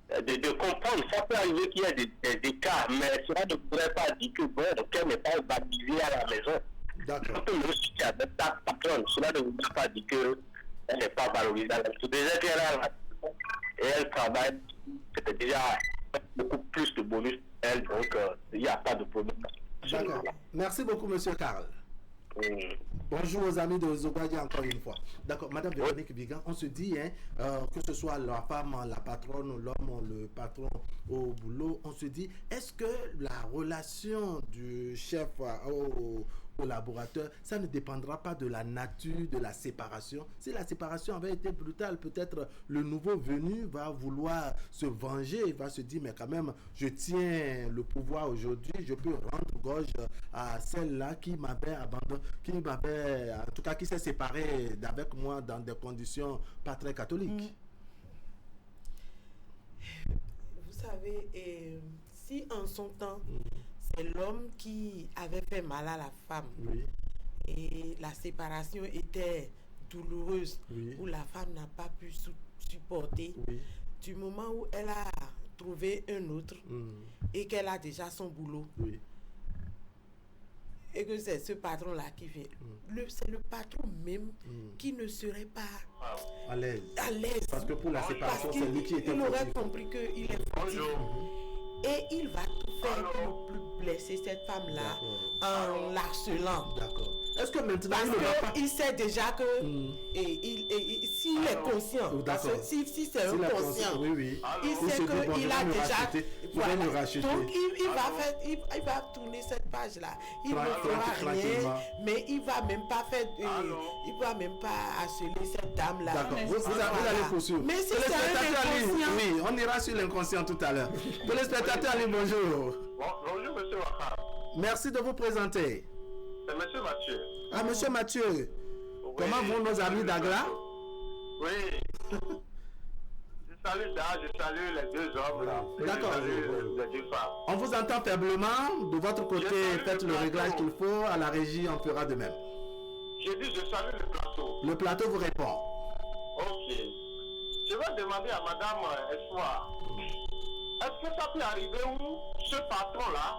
de comprendre, ça peut arriver qu'il y ait des cas, mais cela ne pourrait pas dire que bon, qu'elle n'est pas baptisée à la maison. D'accord. On peut me soucier avec ta patronne, cela ne voudrait pas dire qu'elle n'est pas valorisée à la maison. Déjà qu'elle a la maison et elle travaille, c'était déjà beaucoup plus de bonus elle, donc il n'y a pas de problème. D'accord. Merci beaucoup, monsieur Karl. Bonjour aux amis de Zogbadje encore une fois. D'accord, Madame Véronique Vigan, on se dit, que ce soit la femme, la patronne, l'homme, le patron au boulot, on se dit, est-ce que la relation du chef au collaborateur, ça ne dépendra pas de la nature de la séparation? Si la séparation avait été brutale, peut-être le nouveau venu va vouloir se venger, il va se dire, mais quand même, je tiens le pouvoir aujourd'hui, je peux rendre gorge à celle-là qui m'avait abandonné, en tout cas, qui s'est séparée d'avec moi dans des conditions pas très catholiques. Vous savez, si en son temps, c'est l'homme qui avait fait mal à la femme, et la séparation était douloureuse, où la femme n'a pas pu supporter, du moment où elle a trouvé un autre, et qu'elle a déjà son boulot, et que c'est ce patron-là qui fait, c'est le patron même qui ne serait pas à l'aise. Parce que pour la séparation, c'est lui qui était il aurait compris qu'il est fatigué. Et il va tout faire pour ne plus blesser cette femme-là en l'harcelant. D'accord. Est-ce que maintenant parce qu'il sait déjà que s'il est conscient, parce que si c'est un conscient, il sait qu'il a déjà voilà. Donc il va tourner cette page là, il ne fera rien, mais il va même pas faire il va même pas harceler cette dame là. D'accord, vous allez poursuivre. Mais si c'est un inconscient, oui, on ira sur l'inconscient tout à l'heure. Téléspectateur Ali, bonjour. Bonjour monsieur Wakar. Merci de vous présenter. C'est monsieur Mathieu. Ah, monsieur Mathieu. Oui. Comment vont nos amis d'Agra? Oui. Je salue les deux hommes là. D'accord. Les deux femmes. On vous entend faiblement. De votre côté, faites le réglage qu'il faut. À la régie, on fera de même. J'ai dit je salue le plateau. Le plateau vous répond. Ok. Je vais demander à madame Espoir. Est-ce que ça peut arriver où ce patron-là,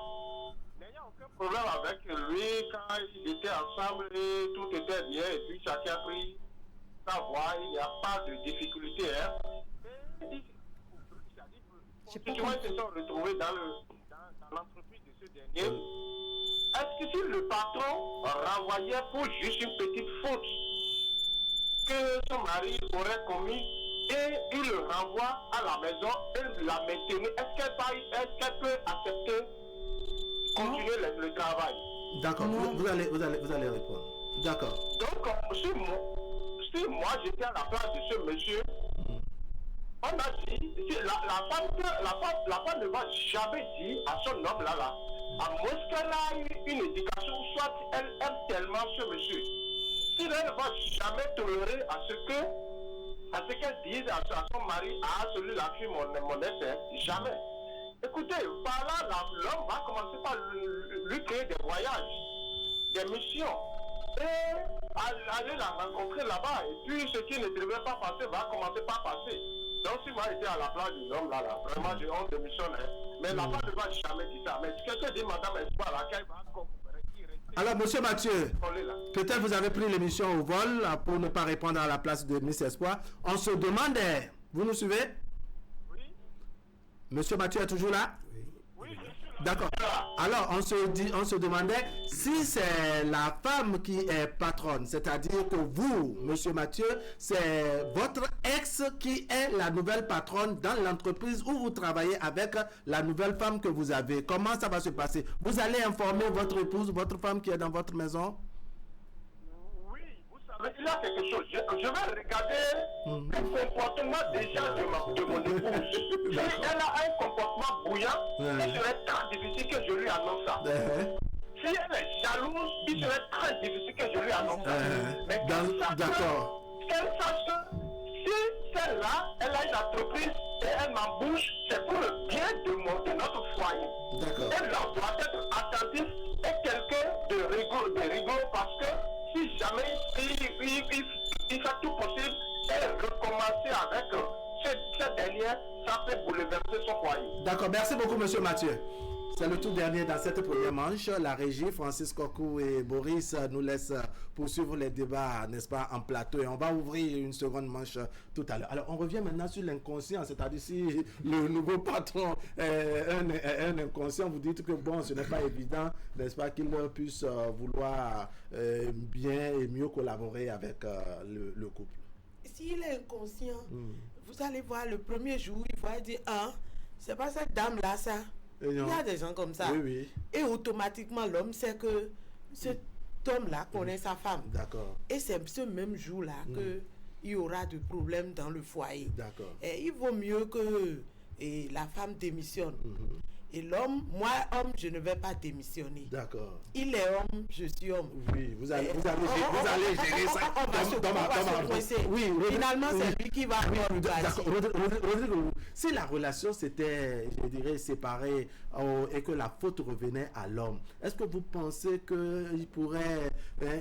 n'ayant aucun problème avec lui, quand ils étaient ensemble et tout était bien, et puis chacun a pris sa voie, il n'y a pas de difficulté. Ils se sont retrouvés dans l'entreprise de ce dernier. Est-ce que si le patron renvoyait pour juste une petite faute que son mari aurait commis, et il le renvoie à la maison et la maintenir, est-ce qu'elle peut accepter continuer le travail? D'accord, vous allez répondre. D'accord. Donc, si moi j'étais à la place de ce monsieur, on a dit, la femme ne va jamais dire à son homme là, à moins qu'elle a eu une éducation, soit elle aime tellement ce monsieur. Si elle ne va jamais tolérer à ce qu'elle dise à son mari, celui-là qui mon ex, jamais. Écoutez, par là, l'homme va commencer par lui créer des voyages, des missions, et aller la rencontrer là-bas. Et puis, ce qui ne devrait pas passer va commencer par passer. Donc, si moi j'étais à la place du homme là, vraiment, j'ai honte de missionnaire. Mais la femme ne va jamais dire ça. Mais si quelqu'un dit, madame Espoir, là, qu'elle va comprendre. Alors, monsieur Mathieu, peut-être vous avez pris l'émission au vol pour ne pas répondre à la place de Miss Espoir. On se demandait, vous nous suivez? Oui. Monsieur Mathieu est toujours là? Oui, je suis là. D'accord. Alors, on se demandait si c'est la femme qui est patronne, c'est-à-dire que vous, monsieur Mathieu, c'est votre ex qui est la nouvelle patronne dans l'entreprise où vous travaillez avec la nouvelle femme que vous avez. Comment ça va se passer? Vous allez informer votre épouse, votre femme qui est dans votre maison? Oui, vous savez, il y a quelque chose. Je vais regarder le comportement déjà de mon épouse. Si elle a un comportement bouillant, il serait très difficile que je lui annonce ça. Si elle est jalouse, il serait très difficile que je lui annonce ça. Mais d'accord. Qu'elle sache que si celle-là, elle a une entreprise et elle m'embauche, c'est pour le bien de notre foyer. D'accord. Elle doit être attentive et quelqu'un de rigolo parce que si jamais il fait tout possible et recommencer avec cette dernière, ça peut bouleverser son foyer. D'accord, merci beaucoup monsieur Mathieu. C'est le tout dernier dans cette première manche. La régie, Francis Kokou et Boris nous laissent poursuivre les débats, n'est-ce pas, en plateau. Et on va ouvrir une seconde manche tout à l'heure. Alors, on revient maintenant sur l'inconscient, c'est-à-dire si le nouveau patron est un inconscient, vous dites que bon, ce n'est pas évident, n'est-ce pas, qu'il puisse vouloir bien et mieux collaborer avec le couple. S'il est inconscient, vous allez voir le premier jour, il va dire, c'est pas cette dame-là, ça. Il y a des gens comme ça. Oui. Et automatiquement, l'homme sait que cet homme-là connaît sa femme. D'accord. Et c'est ce même jour-là qu'il y aura des problèmes dans le foyer. D'accord. Et il vaut mieux que la femme démissionne. Et l'homme, moi, homme, je ne vais pas démissionner. D'accord. Il est homme, je suis homme. Oui, vous allez gérer ça. On va se coincer. Oui, finalement, c'est lui qui va avoir le D'accord. Rodrigo, si la relation s'était, je dirais, séparée et que la faute revenait à l'homme, est-ce que vous pensez qu'il pourrait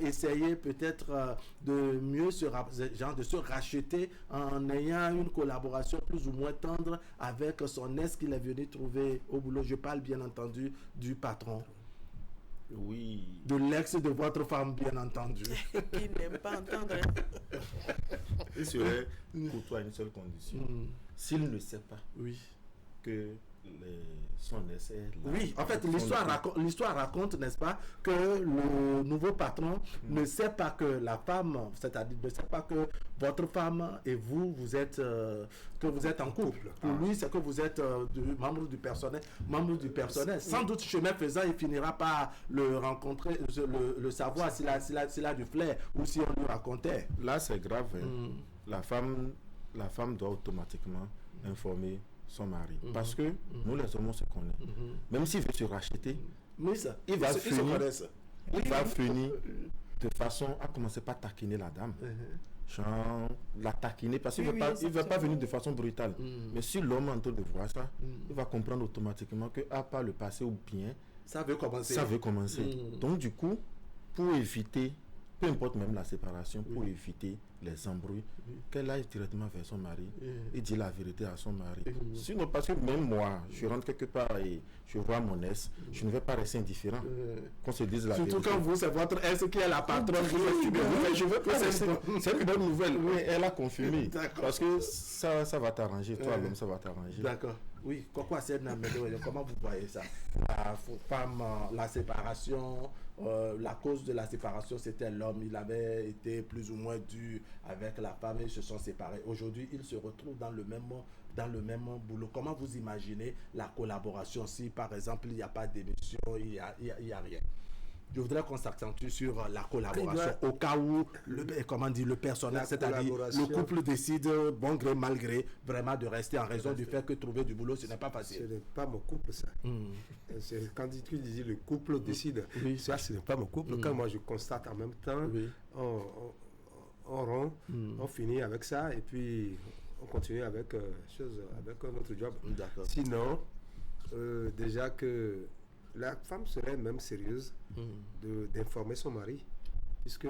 essayer peut-être de mieux se racheter en ayant une collaboration plus ou moins tendre avec son ex qu'il est venu trouver au boulot? Je parle bien entendu du patron. Oui. De l'ex de votre femme, bien entendu. Qui n'aime pas entendre. Il serait courtois à une seule condition. S'il ne sait pas que son essai. Oui, en fait, l'histoire raconte, n'est-ce pas, que le nouveau patron ne sait pas que la femme, c'est-à-dire ne sait pas que votre femme et vous, vous êtes en couple. Pour lui, c'est que vous êtes membre du personnel. Sans doute, chemin faisant, il finira par le rencontrer, le savoir s'il a du flair ou si on lui racontait. Là, c'est grave. La femme doit automatiquement informer son mari. Parce que nous, les hommes, on se connaît. Même s'il veut se racheter, il va finir de façon à commencer par taquiner la dame. Genre, la taquiner parce qu'il ne va pas venir de façon brutale. Mais si l'homme est en train de voir ça, il va comprendre automatiquement que par le passé ou bien, ça veut commencer. Donc, du coup, pour éviter, peu importe même la séparation, pour éviter les embrouilles, qu'elle aille directement vers son mari et dire la vérité à son mari. Sinon, parce que même moi, je rentre quelque part et je vois mon ex, je ne vais pas rester indifférent. Qu'on se dise la vérité. Surtout quand vous, c'est votre ex qui est la patronne. Je veux pas rester. C'est une bonne nouvelle. Oui, elle a confirmé. Parce que ça va t'arranger. Toi, l'homme, ça va t'arranger. D'accord. Oui, comment vous voyez ça? La femme, la séparation, la cause de la séparation, c'était l'homme. Il avait été plus ou moins dur avec la femme et ils se sont séparés. Aujourd'hui, ils se retrouvent dans le même boulot. Comment vous imaginez la collaboration si, par exemple, il n'y a pas d'émission, il n'y a rien? Je voudrais qu'on s'accentue sur la collaboration. Au cas où, le personnel, c'est-à-dire le couple décide, bon gré, mal gré, vraiment de rester en raison du fait que trouver du boulot, ce n'est pas facile. Ce n'est pas mon couple, ça. Quand tu dis le couple décide, ça, ce n'est pas mon couple. Quand moi, je constate en même temps, on finit avec ça et puis on continue avec notre job. Sinon, déjà que la femme serait même sérieuse d'informer son mari, puisque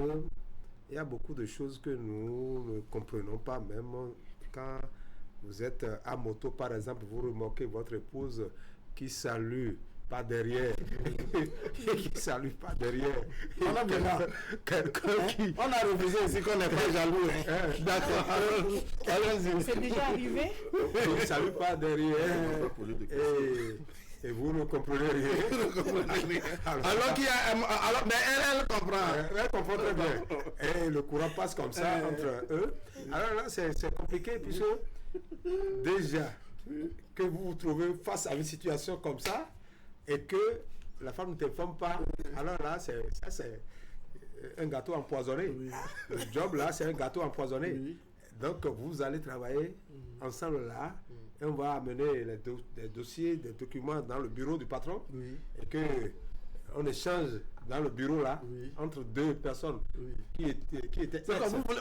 il y a beaucoup de choses que nous ne comprenons pas, même quand vous êtes à moto, par exemple, vous remarquez votre épouse qui salue pas derrière. Qui salue pas derrière. On a refusé ici qu'on n'est pas jaloux. D'accord. C'est déjà arrivé? Qui salue pas derrière. Et vous ne comprenez rien. Mais elle comprend. Elle comprend très bien. Et le courant passe comme ça entre eux. Alors là, c'est compliqué puisque déjà que vous vous trouvez face à une situation comme ça et que la femme ne t'informe pas, alors là, c'est un gâteau empoisonné. Le job là, c'est un gâteau empoisonné. Donc vous allez travailler ensemble là. Et on va amener des dossiers, des documents dans le bureau du patron et qu'on échange dans le bureau là entre deux personnes qui étaient...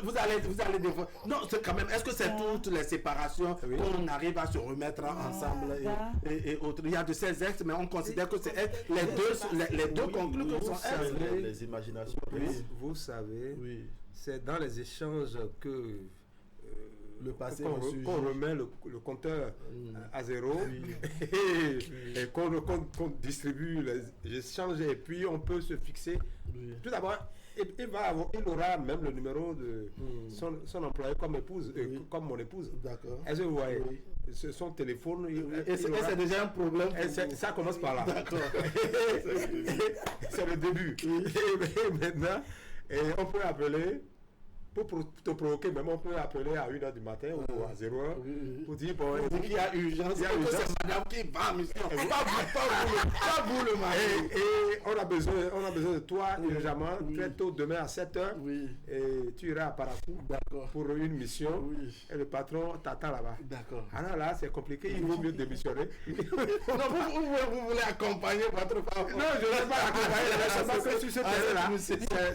Vous allez défendre. Non, c'est quand même... Est-ce que c'est toutes les séparations qu'on arrive à se remettre ensemble et autres? Il y a de ces ex, mais on considère que c'est les deux conclus que sont ex. Les imaginations. Vous savez, c'est dans les échanges que... le passé qu'on remet le compteur à zéro et qu'on distribue les échanges et puis on peut se fixer. Tout d'abord, il aura même le numéro de son employé comme épouse, comme mon épouse. D'accord. Est-ce que vous voyez son téléphone? Et c'est déjà un problème. Ça commence par là. D'accord. C'est le début. Et maintenant, on peut appeler. Pour te provoquer, même on peut appeler à 1h du matin ou à 0h pour dire bon, qu'il y a urgence, c'est madame qui va en mission. Pas vous le mari. Et on a besoin de toi urgemment, très tôt demain à 7h. Et tu iras à Parakou pour une mission. Et le patron t'attend là-bas. D'accord. Alors là, c'est compliqué, il vaut mieux démissionner. Non, vous voulez accompagner votre femme? Non, je ne vais pas accompagner. Parce que sur ce terrain-là,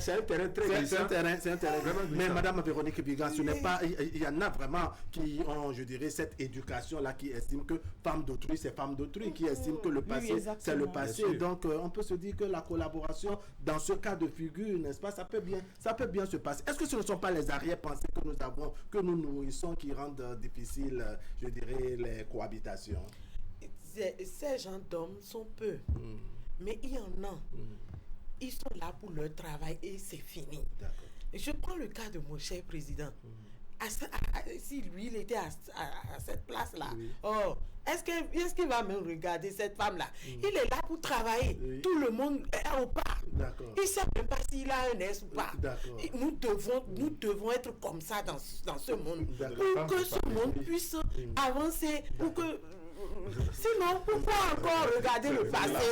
c'est un terrain très glissant. C'est un terrain vraiment glissant. Mais Madame Véronique Biga, ce n'est pas, il y en a vraiment qui ont, je dirais, cette éducation-là, qui estiment que femme d'autrui, c'est femme d'autrui, qui estiment que le passé, c'est le passé. Donc, on peut se dire que la collaboration, dans ce cas de figure, n'est-ce pas, ça peut bien se passer. Est-ce que ce ne sont pas les arrière-pensées que nous avons, que nous nourrissons, qui rendent difficile, je dirais, les cohabitations? Ces gens d'hommes sont peu, mais il y en a. Ils sont là pour leur travail et c'est fini. D'accord. Je prends le cas de mon cher président. Si lui, il était à cette place-là, est-ce qu'il va me regarder, cette femme-là? Il est là pour travailler. Oui. Tout le monde est au pas. Il ne sait même pas s'il a un S ou pas. Nous devons être comme ça dans ce monde. Pour que ce monde puisse avancer. Pour que... Sinon, pourquoi encore regarder le passé?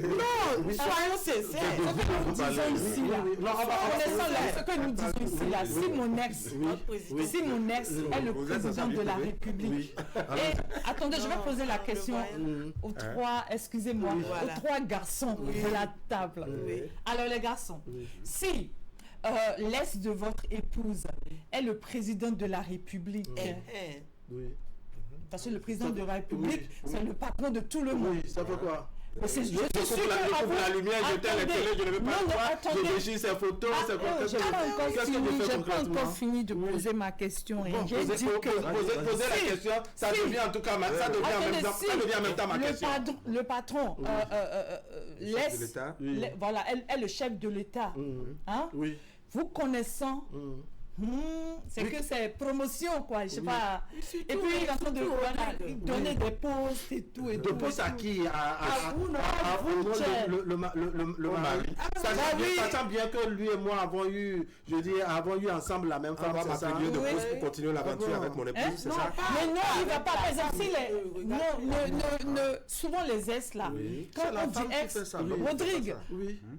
Non, soyons sincères. Ce que nous disons ici, ce que nous disons ici, là, si mon ex est le président de la République, et attendez, je vais poser la question aux trois, excusez-moi, aux trois garçons de la table. Alors les garçons, si l'ex de votre épouse est le président de la République, parce que le président de la République, c'est le patron de tout le monde. Oui, ça fait quoi? Je suis sûr que la lumière, j'éteins les télé, je ne veux pas voir, je déchire ces photos, c'est quoi? Je n'ai pas encore fini de poser ma question. J'ai dit que poser la question, ça devient en tout cas, ça devient en même temps ma question. Le patron laisse, voilà, est le chef de l'État. Oui. Vous connaissant, c'est que c'est promotion, quoi, je sais pas. Et puis il est en train de donner des postes et tout. Des postes à qui? À vous, le mari. Sachant bien que lui et moi avons eu, avons eu ensemble la même femme. Ma période de pause pour continuer l'aventure avec mon épouse, c'est ça? Mais non, il ne va pas présenter souvent les ex là. Quand on dit ex, Rodrigue,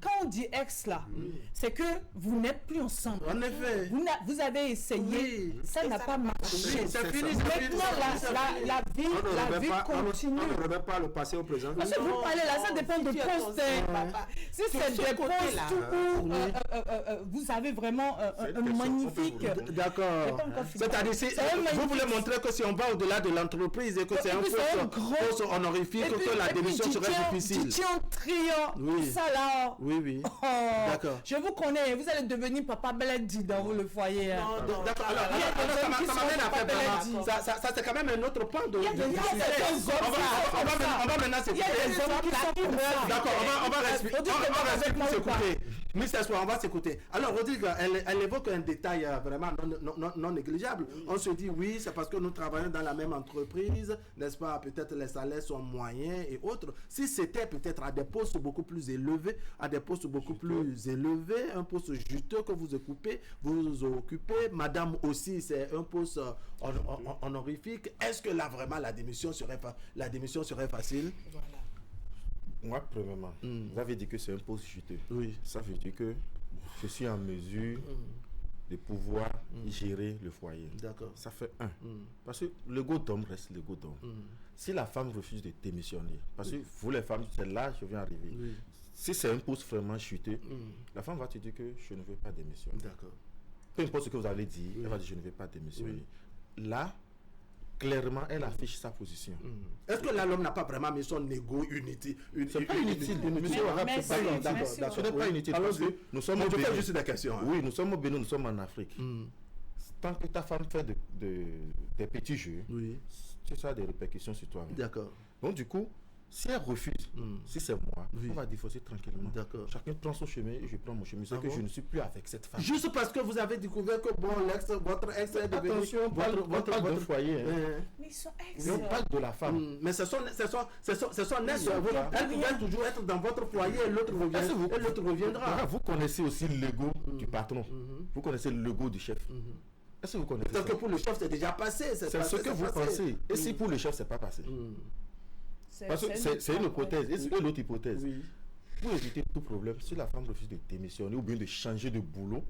quand on dit ex là, c'est que vous n'êtes plus ensemble. En effet. Vous avez essayé, ça n'a pas marché. C'est fini. Maintenant, la vie continue. On ne remet pas le passé au présent. Parce que vous parlez là, ça dépend de postes. Si c'est des postes où vous avez vraiment un magnifique... D'accord. C'est-à-dire, vous voulez montrer que si on va au-delà de l'entreprise et que c'est un poste honorifique, que la démission serait difficile. Tu tiens triant, ça là. Oui. D'accord. Je vous connais, vous allez devenir papa Beledi dans le foyer. D'accord. Alors, ça m'amène à faire ça, c'est quand même un autre point de... On va maintenant s'écouter. D'accord, on va s'écouter. On va s'écouter. Alors, Rodrigue, elle évoque un détail vraiment non négligeable. On se dit, oui, c'est parce que nous travaillons dans la même entreprise, n'est-ce pas? Peut-être les salaires sont moyens et autres. Si c'était peut-être à des postes beaucoup plus élevés, un poste juteux que vous occupez, madame aussi, c'est un poste honorifique. Est-ce que là, vraiment, la démission serait facile? Voilà. Moi, premièrement, vous avez dit que c'est un poste juteux. Oui. Ça veut dire que je suis en mesure de pouvoir gérer le foyer. D'accord. Ça fait un. Parce que l'ego d'homme reste l'ego d'homme. Si la femme refuse de démissionner, parce que vous les femmes, c'est là que je viens arriver. Oui. Si c'est un poste vraiment chuté, la femme va te dire que je ne veux pas démissionner. D'accord. Peu importe ce que vous allez dire, elle va dire je ne vais pas démissionner. Là, clairement, elle affiche sa position. Est-ce que là, l'homme n'a pas vraiment mis son ego inutile? C'est pas inutile. Ce n'est pas inutile. Nous sommes au Bénin. Juste des questions. Oui, nous sommes au Bénin, nous sommes en Afrique. Tant que ta femme fait des petits jeux, ça a des répercussions sur toi. D'accord. Donc, du coup, si elle refuse, si c'est moi, on va divorcer tranquillement. D'accord. Chacun prend son chemin et je prends mon chemin. C'est que je ne suis plus avec cette femme. Juste parce que vous avez découvert que votre ex est devenu... Attention, votre foyer. Mais ils sont ex. On parle de la femme. Mais c'est son ex. Elle pouvait toujours être dans votre foyer et l'autre reviendra. Vous connaissez aussi l'ego du patron. Vous connaissez l'ego du chef. Est-ce que vous connaissez ça? Parce que pour le chef, c'est déjà passé. C'est ce que vous pensez. Et si pour le chef, c'est pas passé? Parce que c'est une hypothèse. Et c'est l'autre hypothèse. Pour éviter tout problème, si la femme refuse de démissionner ou bien de changer de boulot,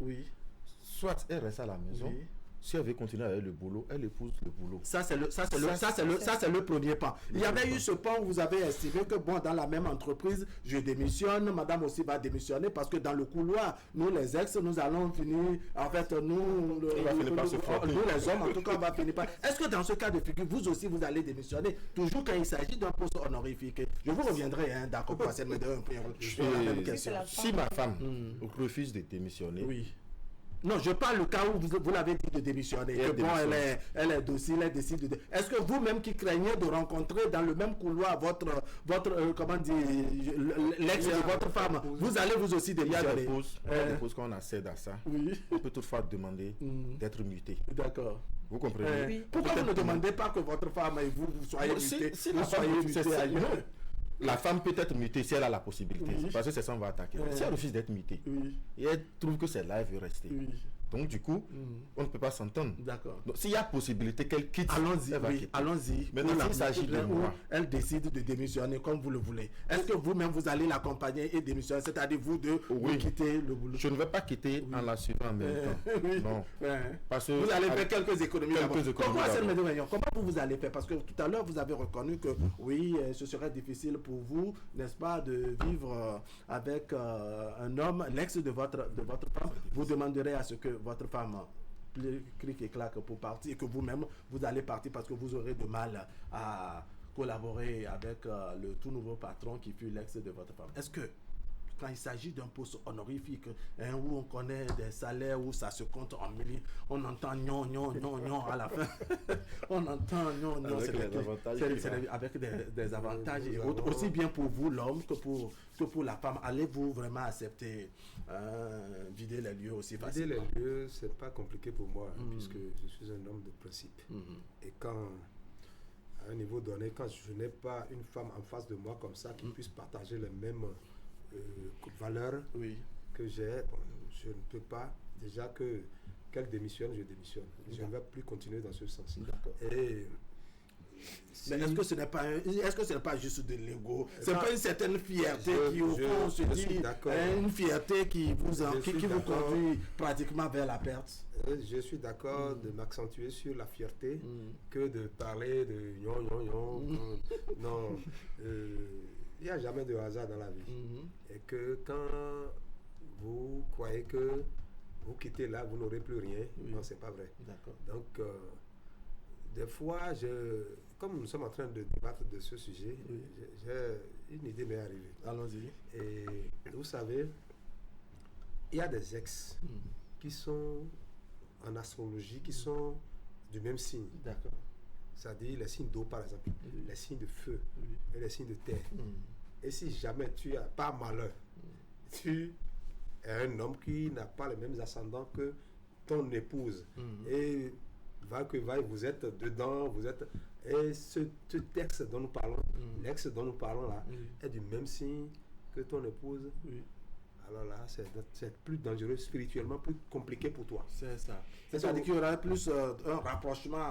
soit elle reste à la maison. Si elle veut continuer avec le boulot, elle épouse le boulot. Ça, c'est le premier pas. Il y avait eu ce point où vous avez estimé que, bon, dans la même entreprise, je démissionne, madame aussi va démissionner parce que dans le couloir, nous, les ex, nous allons finir, en fait, nous les hommes, en tout cas, on va finir par... Est-ce que dans ce cas de figure, vous aussi, vous allez démissionner, toujours quand il s'agit d'un poste honorifique? Je vous reviendrai, d'accord, pour cette question. Si ma femme refuse de démissionner, Non, je parle du cas où vous l'avez dit de démissionner. Que bon, elle est docile, elle décide de... Est-ce que vous-même qui craignez de rencontrer dans le même couloir votre comment dire, l'ex de votre femme, vous allez vous aussi démissionner? Je suppose qu'on accède à ça. Oui. On peut toutefois demander d'être muté. D'accord. Vous comprenez? Oui. Pourquoi vous ne demandez pas que votre femme et vous soyez mutés? Si la femme peut être mutée si elle a la possibilité, parce que c'est ça on va attaquer. Si elle refuse d'être mutée, et elle trouve que c'est là, elle veut rester. Donc du coup, on ne peut pas s'entendre. D'accord. Donc s'il y a possibilité qu'elle quitte, allons-y. Maintenant, s'il s'agit de moi, elle décide de démissionner comme vous le voulez. Est-ce que vous-même vous allez l'accompagner et démissionner, c'est-à-dire vous deux, vous quitter le boulot? Je ne vais pas quitter en la suivant en même temps. Non. Parce que vous allez faire quelques économies. Comment vous allez faire? Parce que tout à l'heure vous avez reconnu que oui, ce serait difficile pour vous, n'est-ce pas, de vivre avec un homme, l'ex de votre femme. Vous demanderez à ce que votre femme clique et claque pour partir et que vous-même vous allez partir parce que vous aurez de mal à collaborer avec le tout nouveau patron qui fut l'ex de votre femme. Est-ce que quand il s'agit d'un poste honorifique, où on connaît des salaires, où ça se compte en milliers, on entend non à la fin. On entend non, avec des avantages et autres, aussi bien pour vous l'homme que pour la femme. Allez-vous vraiment accepter vider les lieux aussi facilement? Vider les lieux, c'est pas compliqué pour moi, puisque je suis un homme de principe. Et quand, à un niveau donné, quand je n'ai pas une femme en face de moi comme ça qui puisse partager les mêmes valeurs que j'ai, je ne peux pas. Déjà qu'elle démissionne, je démissionne. Je ne vais plus continuer dans ce sens. Et mais est-ce que ce n'est pas juste de l'ego? C'est pas une certaine fierté qui au fond se dit, une fierté qui vous conduit pratiquement vers la perte? Je suis d'accord de m'accentuer sur la fierté que de parler de non. Il n'y a jamais de hasard dans la vie. Et que quand vous croyez que vous quittez là, vous n'aurez plus rien, non, c'est pas vrai. Donc, des fois, comme nous sommes en train de débattre de ce sujet, j'ai une idée m'est arrivée. Allons-y. Et vous savez, il y a des ex qui sont en astrologie, qui sont du même signe. D'accord. C'est-à-dire les signes d'eau, par exemple, les signes de feu et les signes de terre. Et si jamais tu as pas malheur, tu es un homme qui n'a pas les mêmes ascendants que ton épouse. Et vous êtes dedans, et ce texte dont nous parlons, l'ex dont nous parlons là, est du même signe que ton épouse. Alors là, c'est plus dangereux spirituellement, plus compliqué pour toi. C'est ça. C'est-à-dire qu'il y aura plus un rapprochement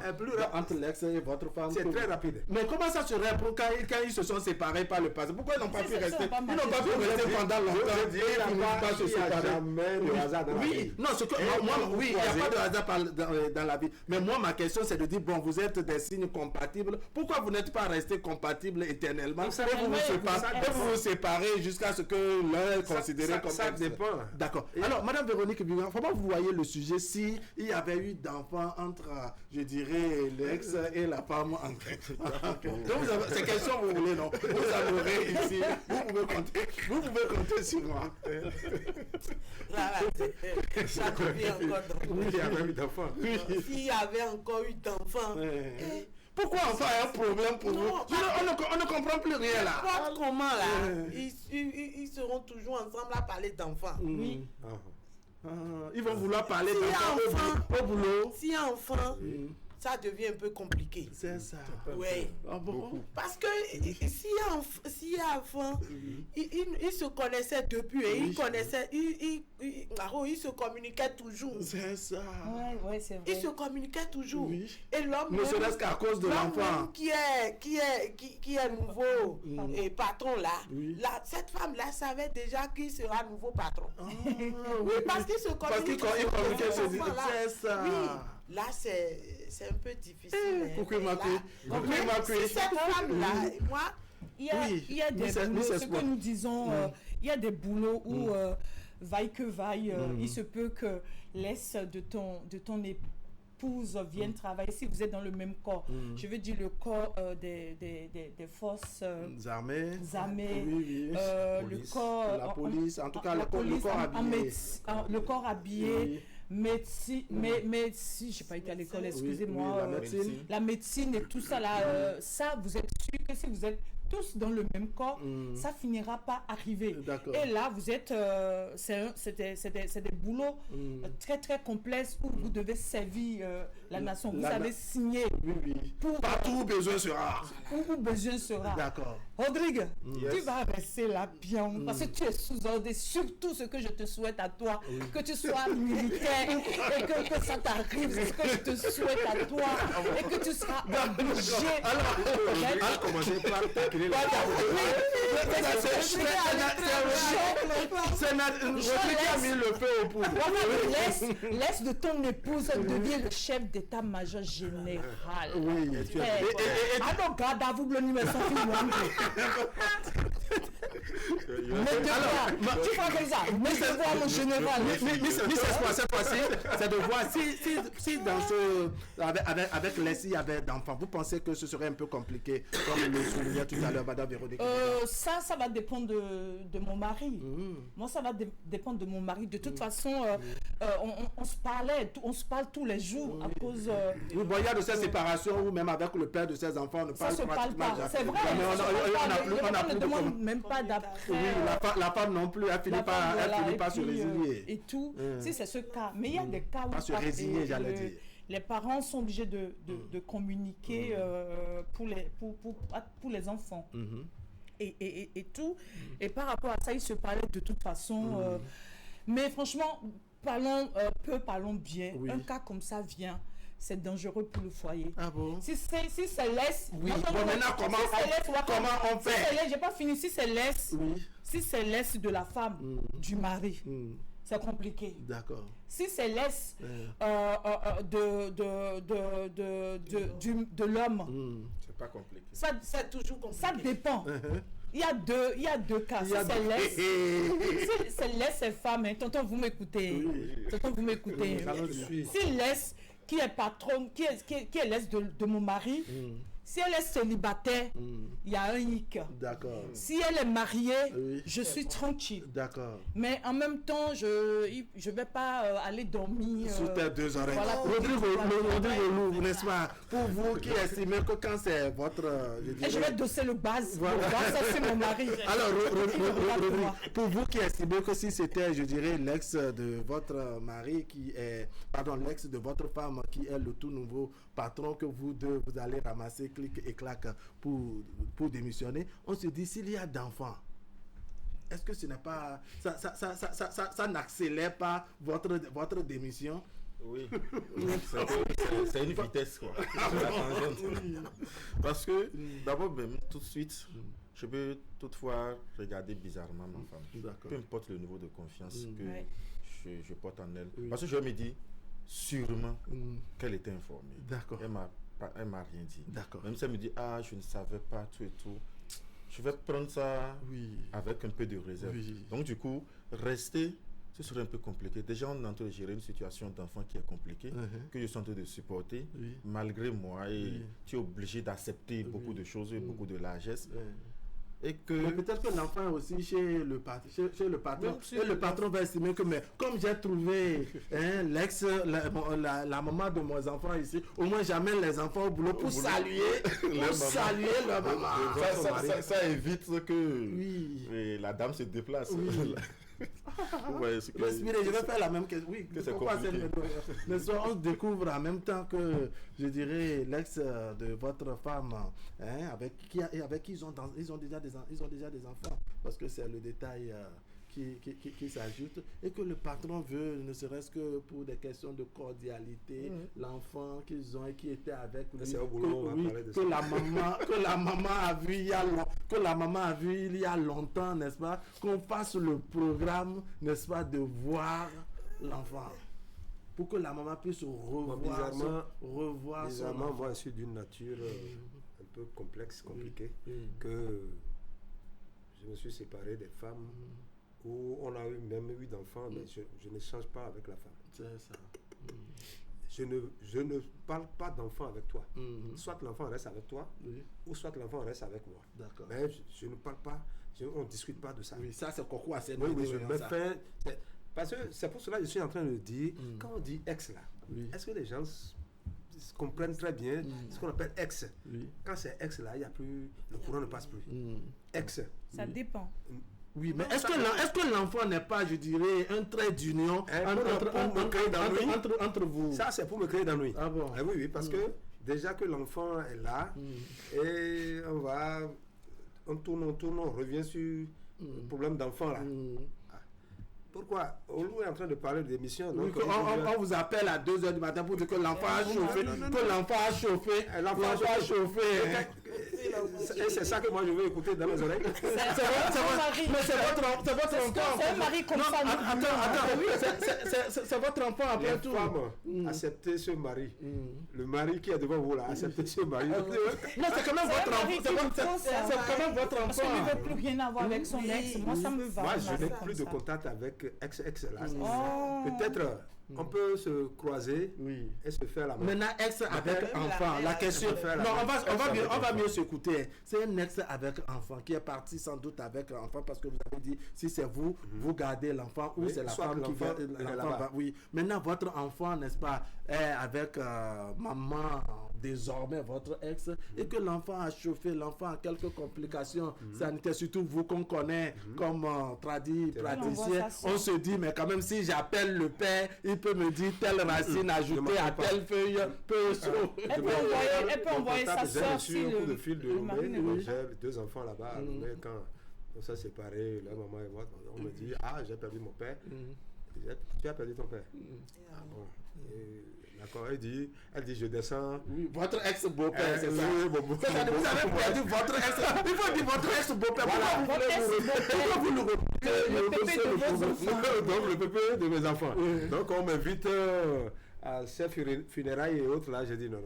entre l'ex et votre femme. C'est très rapide. Mais comment ça serait pour quand ils se sont séparés par le passé? Pourquoi ils n'ont pas pu rester? Ils n'ont pas pu rester pendant longtemps et ils ne pas se séparer. Jamais de hasard dans la vie. Non, il n'y a pas de hasard dans la vie. Mais moi, ma question, c'est de dire, bon, vous êtes des signes compatibles. Pourquoi vous n'êtes pas restés compatibles éternellement? Et vous vous séparez jusqu'à ce que l'un est considéré comme ça dépend. D'accord. Alors, Madame Véronique Bigan, comment vous voyez le sujet si il y avait eu d'enfants entre, je dirais, l'ex et la femme en Donc, c'est question vous voulez, non? Vous aurez ici. Vous pouvez compter sur moi. Ça devient encore drôle. Oui, il y avait eu d'enfants. S'il y avait encore eu d'enfants. Pourquoi enfin un problème pour vous? On ne comprend plus rien là. Comment là? Ils seront toujours ensemble à parler d'enfants. Oui. Ils vont vouloir parler d'enfants au boulot. Si enfant, ça devient un peu compliqué. C'est ça. Oui. Parce que s'il y a enfant, ils se connaissaient depuis et ils se communiquaient toujours. C'est ça. Ouais, c'est vrai. Ils se communiquaient toujours. Et l'homme, ne serait-ce qu'à cause de l'enfant qui est nouveau et patron là, cette femme là savait déjà qui sera nouveau patron. Oui, parce qu'ils se communiquaient. C'est ça. Oui. Là, c'est un peu difficile. Si cette femme-là, moi, il y a des boulots, ce que nous disons, il y a des boulots où, vaille que vaille, il se peut que laisse de ton épouse vienne travailler si vous êtes dans le même corps. Je veux dire le corps des forces armées, le corps, la police, en tout cas le corps habillé. Le corps habillé. médecine, j'ai pas été à l'école, excusez-moi, la médecine et tout ça là, ça vous êtes sûr que si vous êtes tous dans le même corps, ça finira pas arriver. Et là, vous êtes, c'est des boulots très très complexes où vous devez servir la nation. Vous avez signé pour partout où besoin sera. Où besoin sera. D'accord. Rodrigue, tu vas rester là bien parce que tu es sous-ordonné. Surtout ce que je te souhaite à toi, que tu sois militaire et que ça t'arrive. C'est ce que je te souhaite à toi et que tu seras obligé. Alors, commencer par taquiner la laisse de ton épouse devenir le chef d'état-major général. Alors, garde à vous, le numéro sans tu fais comme ça. Mais c'est voir mon général. Cette fois-ci, c'est de voir si dans ce avec Leslie il y avait d'enfants. Vous pensez que ce serait un peu compliqué, comme le soulignait tout à l'heure Madame Véronique? Ça va dépendre de mon mari. Moi, ça va dépendre de mon mari. De toute façon, on se parle tous les jours à cause. Oui, bon, il y a de ces séparations où même avec le père de ses enfants, on ne parle pas. C'est vrai. On ne demande même pas d'après. Oui, la femme non plus, elle finit pas se résigner. Et tout. Si c'est ce cas. Mais il y a des cas où pas se résigner, j'allais dire. Les parents sont obligés de communiquer pour les enfants. Et tout. Et par rapport à ça, ils se parlaient de toute façon. Mais franchement, parlons bien. Oui. Un cas comme ça vient. C'est dangereux pour le foyer. Ah bon? Si c'est laisse. Oui. Bon, maintenant, comment on fait? J'ai pas fini. Si c'est laisse de la femme, du mari, c'est compliqué. D'accord. Si c'est laisse de l'homme, c'est pas compliqué. C'est toujours compliqué. Ça dépend. Il y a deux cas. Si c'est laisse, c'est femme. Tonton, vous m'écoutez. Tonton, vous m'écoutez. Si laisse, qui est patronne, qui est laisse de mon mari, si elle est célibataire, il y a un hic. D'accord. Si elle est mariée, je suis tranquille. D'accord. Mais en même temps, je vais pas aller dormir. Sous tes deux oreilles. Voilà, Rodrigue, n'est-ce pas? Pour vous qui estimez que quand c'est votre... Et je vais dosser le base. Voilà. Ça, c'est mon mari. Alors, Rodrigue, pour vous qui estimez que si c'était, je dirais, l'ex de votre mari qui est... Pardon, l'ex de votre femme qui est le tout nouveau patron que vous deux, vous allez ramasser, clic et clac pour démissionner, on se dit s'il y a d'enfants, est-ce que ce n'est pas... Ça n'accélère pas votre démission? Oui, c'est une vitesse quoi. Parce que d'abord même tout de suite, je peux toutefois regarder bizarrement ma femme. Peu importe le niveau de confiance que je porte en elle. Parce que je me dis sûrement qu'elle était informée. D'accord. Elle m'a rien dit. D'accord. Même si elle me dit je ne savais pas tout et tout, je vais prendre ça avec un peu de réserve. Donc du coup, rester, ce serait un peu compliqué. Déjà, on est en train de gérer une situation d'enfant qui est compliquée, que je suis en train de supporter, malgré moi, et tu es obligé d'accepter beaucoup de choses, beaucoup de largesse. Et que... Mais peut-être que l'enfant aussi chez le patron, et le patron va estimer que mais comme j'ai trouvé la maman de mes enfants ici, au moins j'amène les enfants au boulot pour saluer leur maman. Ça évite que la dame se déplace. Respirez, je vais faire la même question. Oui, c'est compliqué. Mais soit on découvre en même temps que, je dirais, l'ex de votre femme, avec qui ils ont déjà des enfants, parce que c'est le détail qui s'ajoute, et que le patron veut, ne serait-ce que pour des questions de cordialité, l'enfant qu'ils ont et qui était avec lui, que la maman a vu il y a longtemps, n'est-ce pas, qu'on fasse le programme, n'est-ce pas, de voir l'enfant, pour que la maman puisse revoir bizarrement, moi je suis d'une nature un peu complexe, compliquée, que je me suis séparé des femmes où on a même eu d'enfants, mais je ne change pas avec la femme. C'est ça. Je ne parle pas d'enfant avec toi. Soit l'enfant reste avec toi, ou soit l'enfant reste avec moi. D'accord. Mais je ne parle pas, on ne discute pas de ça. Oui, ça c'est coco assez. Oui, je me fais... Parce que c'est pour cela que je suis en train de dire, quand on dit ex là, est-ce que les gens comprennent très bien ce qu'on appelle ex? Quand c'est ex là, il y a plus, le courant ne passe plus. Ex. Ça dépend. Oui, mais est-ce que l'enfant n'est pas, je dirais, un trait d'union entre vous? Ça, c'est pour me créer d'ennui. Ah bon? Oui, parce que déjà que l'enfant est là, et on tourne, on revient sur le problème d'enfant là. Pourquoi? Olou est en train de parler d'émission. Oui, on vous appelle à 2h du matin pour dire que l'enfant a chauffé. Que l'enfant a chauffé. L'enfant a chauffé. Et c'est ça que moi je veux écouter dans mes oreilles. C'est votre enfant. C'est un mari comme ça. Attends, c'est votre enfant après tout. Acceptez ce mari. Le mari qui est devant vous là, acceptez ce mari. Non, c'est quand même votre enfant. C'est quand même votre enfant. Parce qu'il ne veut plus rien avoir avec son ex. Moi, ça me va. Moi, je n'ai plus de contact avec ex là. Peut-être on peut se croiser et se faire la main. Maintenant, ex avec enfant, la question. Non, on va mieux s'écouter. C'est un ex avec enfant qui est parti sans doute avec l'enfant parce que vous avez dit si c'est vous, vous gardez l'enfant ou c'est la femme qui va l'enfant. Oui. Maintenant, votre enfant, n'est-ce pas, est avec maman, désormais votre ex, et que l'enfant a chauffé, l'enfant a quelques complications sanitaires, surtout vous qu'on connaît comme praticien. On se dit, mais quand même, si j'appelle le père, il peut me dire telle racine ajoutée à telle feuille. Elle peut envoyer sa soeur sur le coup de fil de Lomé. J'ai 2 enfants là-bas. Quand on s'est séparés, la maman et moi, on me dit, j'ai perdu mon père. Tu as perdu ton père. D'accord, elle dit, je descends. Oui, votre ex-beau-père, c'est ça. Vous avez perdu votre ex. Il faut dire votre ex-beau-père. Pourquoi vous le reprenez? Donc, le pépé de mes enfants. Donc, on m'invite à ces funérailles et autres là. J'ai dit non.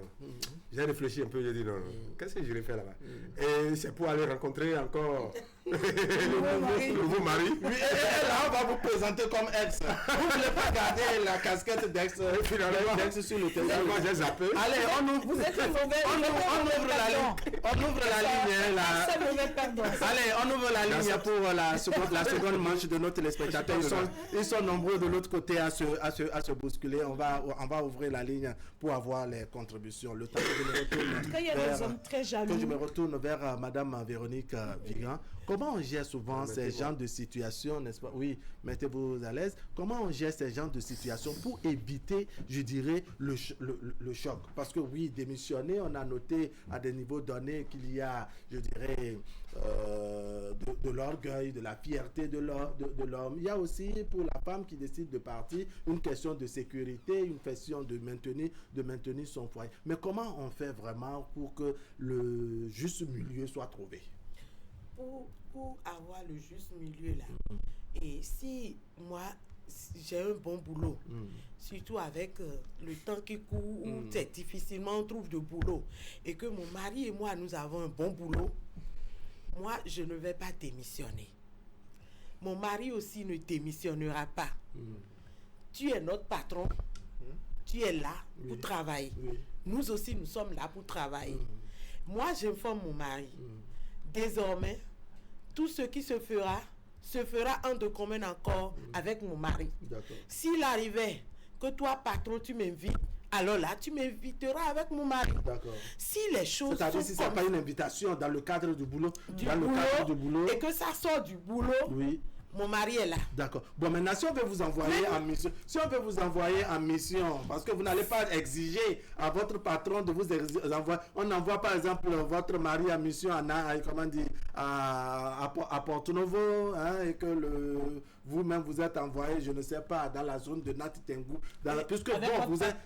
J'ai réfléchi un peu, j'ai dit non. Qu'est-ce que j'irai faire là-bas? Et c'est pour aller rencontrer encore le nouveau mari. Oui, et là, on va vous présenter comme ex. Vous ne voulez pas garder la casquette d'ex sur le téléphone. Moi, j'ai zappé. Allez, on ouvre la ligne. Allez, on ouvre la ligne pour la seconde manche de nos téléspectateurs. Ils sont nombreux de l'autre côté à se bousculer. On va ouvrir la ligne pour avoir les contributions. Le temps que je me retourne vers Madame Véronique Vigan. Comment on gère souvent ces genres de situations, n'est-ce pas? Oui, mettez-vous à l'aise. Comment on gère ces genres de situations pour éviter, je dirais, le choc? Parce que oui, démissionner, on a noté à des niveaux donnés qu'il y a, je dirais, de l'orgueil, de la fierté de l'homme. Il y a aussi, pour la femme qui décide de partir, une question de sécurité, une question de maintenir son foyer. Mais comment on fait vraiment pour que le juste milieu soit trouvé? Pour avoir le juste milieu là, et si moi j'ai un bon boulot, surtout avec le temps qui court, où c'est difficilement on trouve de boulot, et que mon mari et moi nous avons un bon boulot, moi je ne vais pas démissionner. Mon mari aussi ne démissionnera pas. Tu es notre patron, tu es là pour travailler. Nous aussi nous sommes là pour travailler. Moi j'informe mon mari. Désormais, tout ce qui se fera en de commun accord avec mon mari. S'il arrivait que toi, patron, tu m'invites, alors là, tu m'inviteras avec mon mari. Si les choses c'est-à-dire si ce n'est pas une invitation dans le cadre du boulot, et que ça sort du boulot, mon mari est là. D'accord. Bon, maintenant, si on veut vous envoyer en mission, parce que vous n'allez pas exiger à votre patron de vous envoyer. On envoie par exemple votre mari en mission à Porto-Novo, et que vous-même vous êtes envoyé, je ne sais pas, dans la zone de Nati-Tengu. Puisque bon, vous êtes.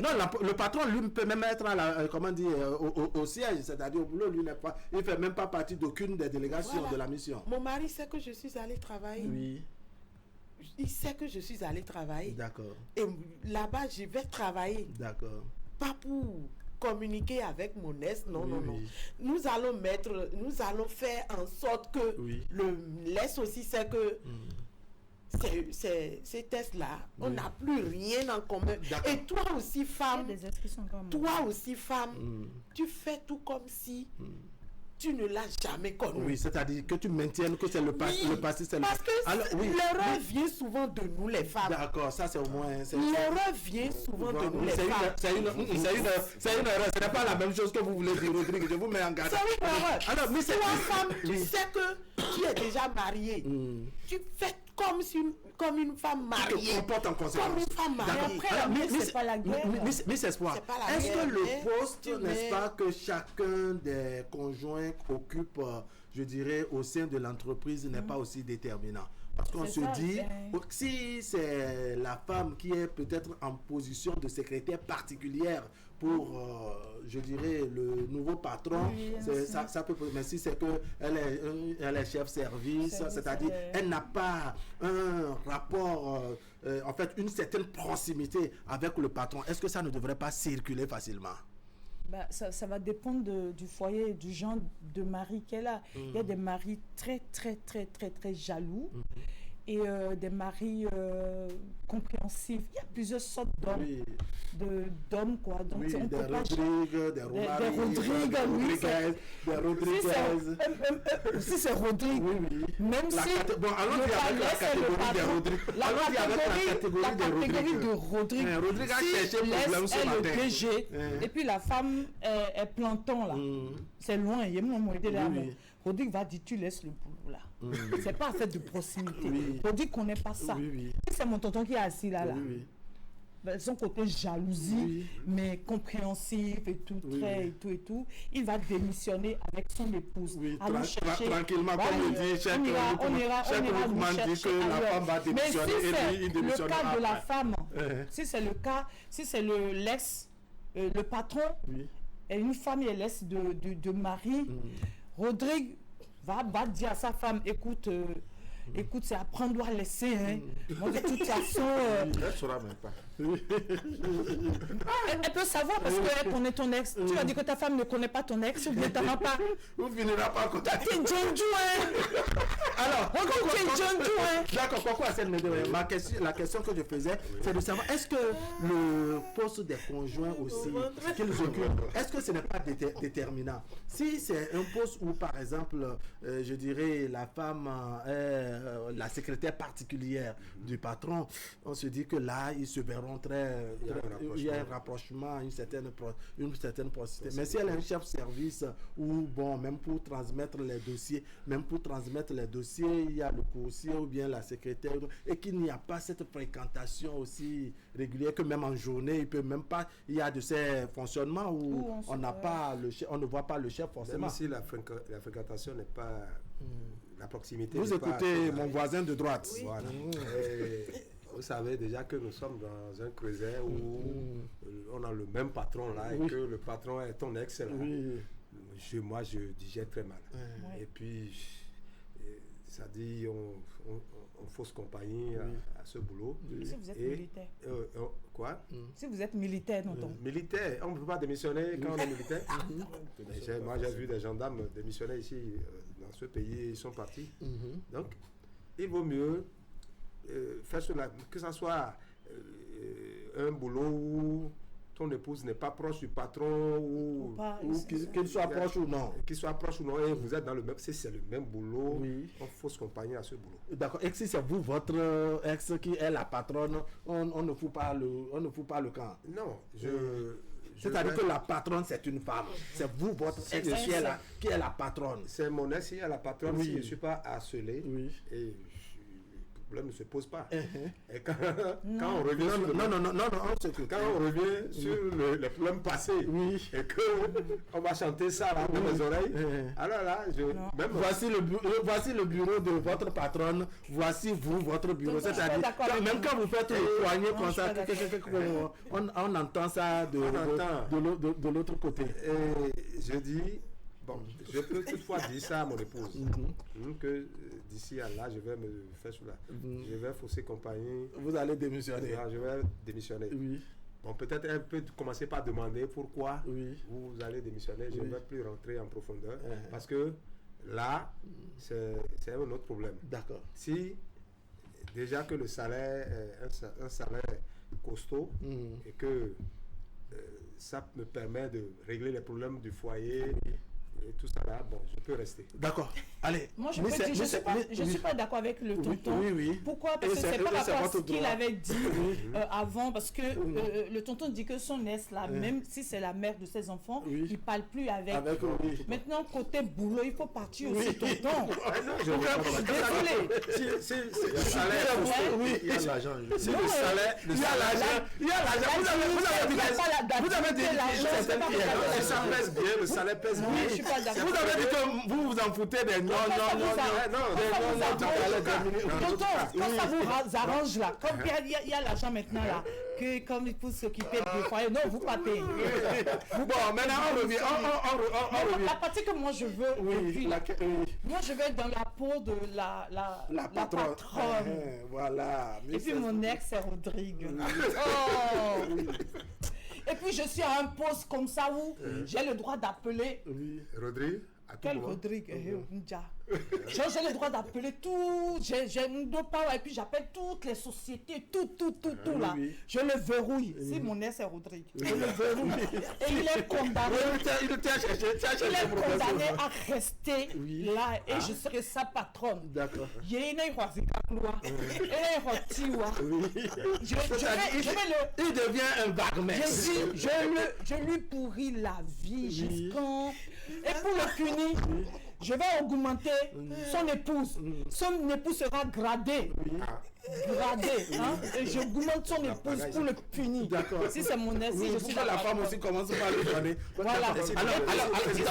Non, le patron, lui, peut même être au siège, c'est-à-dire au boulot, lui n'est pas, il ne fait même pas partie d'aucune des délégations de la mission. Mon mari sait que je suis allé travailler. Oui. Il sait que je suis allé travailler. D'accord. Et là-bas, je vais travailler. D'accord. Pas pour communiquer avec mon ex, non. Nous allons faire en sorte que le l'ex aussi sait que ces tests-là, on n'a plus rien en commun. Et toi aussi, femme, tu fais tout comme si tu ne l'as jamais connu. Oui, c'est-à-dire que tu maintiennes que c'est le passé, c'est le parce que l'erreur vient souvent de nous les femmes. D'accord, ça c'est au moins... L'erreur vient souvent de nous les femmes. C'est une erreur, ce n'est pas la même chose que vous voulez dire, Rodrigue, je vous mets en garde. C'est une erreur. Alors, mais c'est... Toi, femme, tu sais que tu es déjà mariée. Tu fais comme une femme mariée. Tu te comportes en conséquence. Comme une femme mariée. Après, c'est pas la guerre. Miss Espoir, est-ce que le poste, n'est-ce pas, que chacun des conjoints occupe, je dirais, au sein de l'entreprise n'est pas aussi déterminant? Parce qu'on se dit, si c'est la femme qui est peut-être en position de secrétaire particulière pour, je dirais, le nouveau patron, ça peut... Mais si c'est qu'elle est chef service, c'est-à-dire elle n'a pas un rapport, en fait, une certaine proximité avec le patron, est-ce que ça ne devrait pas circuler facilement? Ça va dépendre du foyer, du genre de mari qu'elle a. Il y a des maris très, très, très, très, très jaloux et des maris compréhensifs. Il y a plusieurs sortes d'hommes, quoi. Donc, oui, on des peut pas... Rodrigue, des Rodriguez. Si c'est Rodrigue, même si... Bon, allons-y avec la catégorie des Rodrigue. Allons-y avec la catégorie de Rodrigue. Rodrigue a cherché problème ce matin. Le DG, et puis la femme est planton, là. C'est loin, il y a mon moyen là. Rodrigue va dire, tu laisses le boulot, là. C'est pas un fait de proximité. Rodrigue ne connaît pas ça. Si c'est mon tonton qui est assis là, son côté jalousie, mais compréhensif et tout, et tout, il va démissionner avec son épouse. Tranquillement, comme il dit, chaque recommande dit que la femme va démissionner et lui, il démissionne. Le cas de la femme, si c'est le cas, si c'est l'ex, le patron, et une femme est l'ex de mari, Rodrigue va dire à sa femme, écoute, c'est à prendre ou à laisser. Moi, de toute façon... Elle ne saura même pas. Elle peut savoir parce qu'elle connaît ton ex. Tu vas dire que ta femme ne connaît pas ton ex ou bien tu n'en pas. Vous finirez pas comme ça. Tu es alors, d'accord, pourquoi la question que je faisais, c'est de savoir, est-ce que le poste des conjoints aussi, qu'ils occupent, est-ce que ce n'est pas déterminant? Si c'est un poste où, par exemple, je dirais, la femme est la secrétaire particulière du patron, on se dit que là, ils se verront il y a un rapprochement, une certaine proximité. Mais si elle est un chef service ou bon, même pour transmettre les dossiers, il y a le coursier ou bien la secrétaire, et qu'il n'y a pas cette fréquentation aussi régulière que même en journée, il peut même pas, il y a de ces fonctionnements où on n'a pas le chef, on ne voit pas le chef forcément. Même si la fréquentation n'est pas la proximité. Vous écoutez mon voisin de droite. Oui. Voilà. Vous savez déjà que nous sommes dans un creuset où on a le même patron là et que le patron est ton ex là. Moi, je digère très mal. Et puis, ça dit, on fausse compagnie à ce boulot. Si vous êtes militaire. Quoi? Si vous êtes militaire, non? Militaire, on ne peut pas démissionner quand on est militaire. Moi, j'ai vu des gendarmes démissionner ici, dans ce pays, ils sont partis. Donc, il vaut mieux faire cela, que ce soit un boulot où ton épouse n'est pas proche du patron ou qu'il soit proche ou non. Qu'il soit proche ou non, et vous êtes dans le même, si c'est le même boulot, on faut se accompagner à ce boulot. D'accord. Et si c'est vous, votre ex qui est la patronne, on ne fout pas le camp. Non, c'est-à-dire que la patronne, c'est une femme. C'est vous, votre ex qui est la patronne. C'est mon ex qui est la patronne. Si je ne suis pas harcelé, et le problème ne se pose pas. Et quand on revient sur le problème passé et qu'on va chanter ça là, dans mes oreilles, alors là, voici le bureau de votre patronne, voici vous, votre bureau. C'est-à-dire, même quand vous faites le poignet comme ça, on entend ça de l'autre côté. Et je dis, bon, je peux toutefois dire ça à mon épouse, que d'ici à là, je vais me faire cela. Je vais fausser compagnie. Vous allez démissionner. Je vais démissionner. Bon, peut-être elle peut commencer par demander pourquoi vous allez démissionner. Je ne vais plus rentrer en profondeur. Parce que là, c'est un autre problème. D'accord. Si déjà que le salaire est un salaire costaud et que ça me permet de régler les problèmes du foyer, et tout ça là, bon, je peux rester. D'accord. Allez. Moi, je ne suis pas d'accord avec le tonton. Oui. Pourquoi? Parce que c'est par rapport à ce qu'il avait dit avant. Parce que le tonton dit que son ex, là, même si c'est la mère de ses enfants, il ne parle plus avec. Maintenant, côté boulot, il faut partir aussi, tonton. Désolé. C'est le salaire. Oui, il y a l'argent. C'est le salaire. Il y a l'argent. Il y a l'argent. Vous avez dit que ça pèse bien, le salaire pèse bien. Je suis pas d'accord. Vous avez dit que vous vous en foutez des non. Tonton, quand ça vous arrange là, comme il y a l'argent maintenant là, que comme il faut s'occuper du foyer, non, vous partez. Bon, maintenant on revient. La partie que moi je veux, moi je veux être dans la peau de la patronne. Voilà. Et puis mon ex c'est Rodrigue. Oh. Et puis je suis à un poste comme ça où j'ai le droit d'appeler. Rodrigue. Quel Rodrigue? J'ai le droit d'appeler tout. J'ai une power et puis j'appelle toutes les sociétés, tout là. Je le verrouille. Si mon ex est Rodrigue, je le verrouille. Et il est condamné. Il est condamné à rester là et je serai sa patronne. D'accord. Il devient un barman. Je lui pourris la vie jusqu'en. Et pour le punir, je vais augmenter son épouse. Son épouse sera gradée. Et je augmente son épouse pour le punir. D'accord. Si c'est mon ex, si je suis la femme aussi commence par le donner. Voilà. Alors, il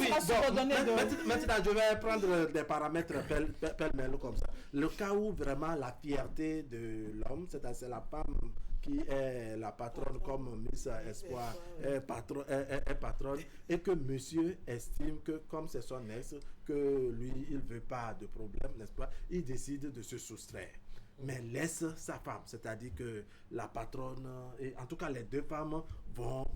sera subordonné de... Maintenant, je vais prendre des paramètres pêle-mêle comme ça. Le cas où vraiment la fierté de l'homme, c'est-à-dire la femme qui est la patronne comme Miss Espoir est patronne et que monsieur estime que comme c'est son ex, que lui il ne veut pas de problème, n'est-ce pas, il décide de se soustraire. Mais laisse sa femme, c'est-à-dire que la patronne, et en tout cas les deux femmes vont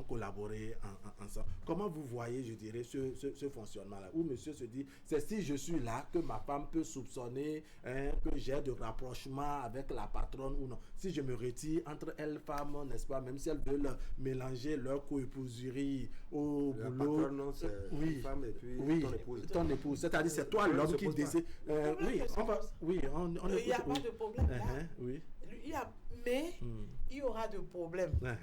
collaborer ensemble. Comment vous voyez, je dirais, ce fonctionnement-là, où monsieur se dit, c'est si je suis là que ma femme peut soupçonner que j'ai de rapprochement avec la patronne ou non. Si je me retire entre elles femmes, n'est-ce pas, même si elles veulent mélanger leur coépouserie au la boulot. Patronne, non, c'est la femme et puis ton épouse. C'est-à-dire c'est toi l'homme qui décide. Il n'y a pas de problème là. Oui. Mais il y aura de problèmes. Donc,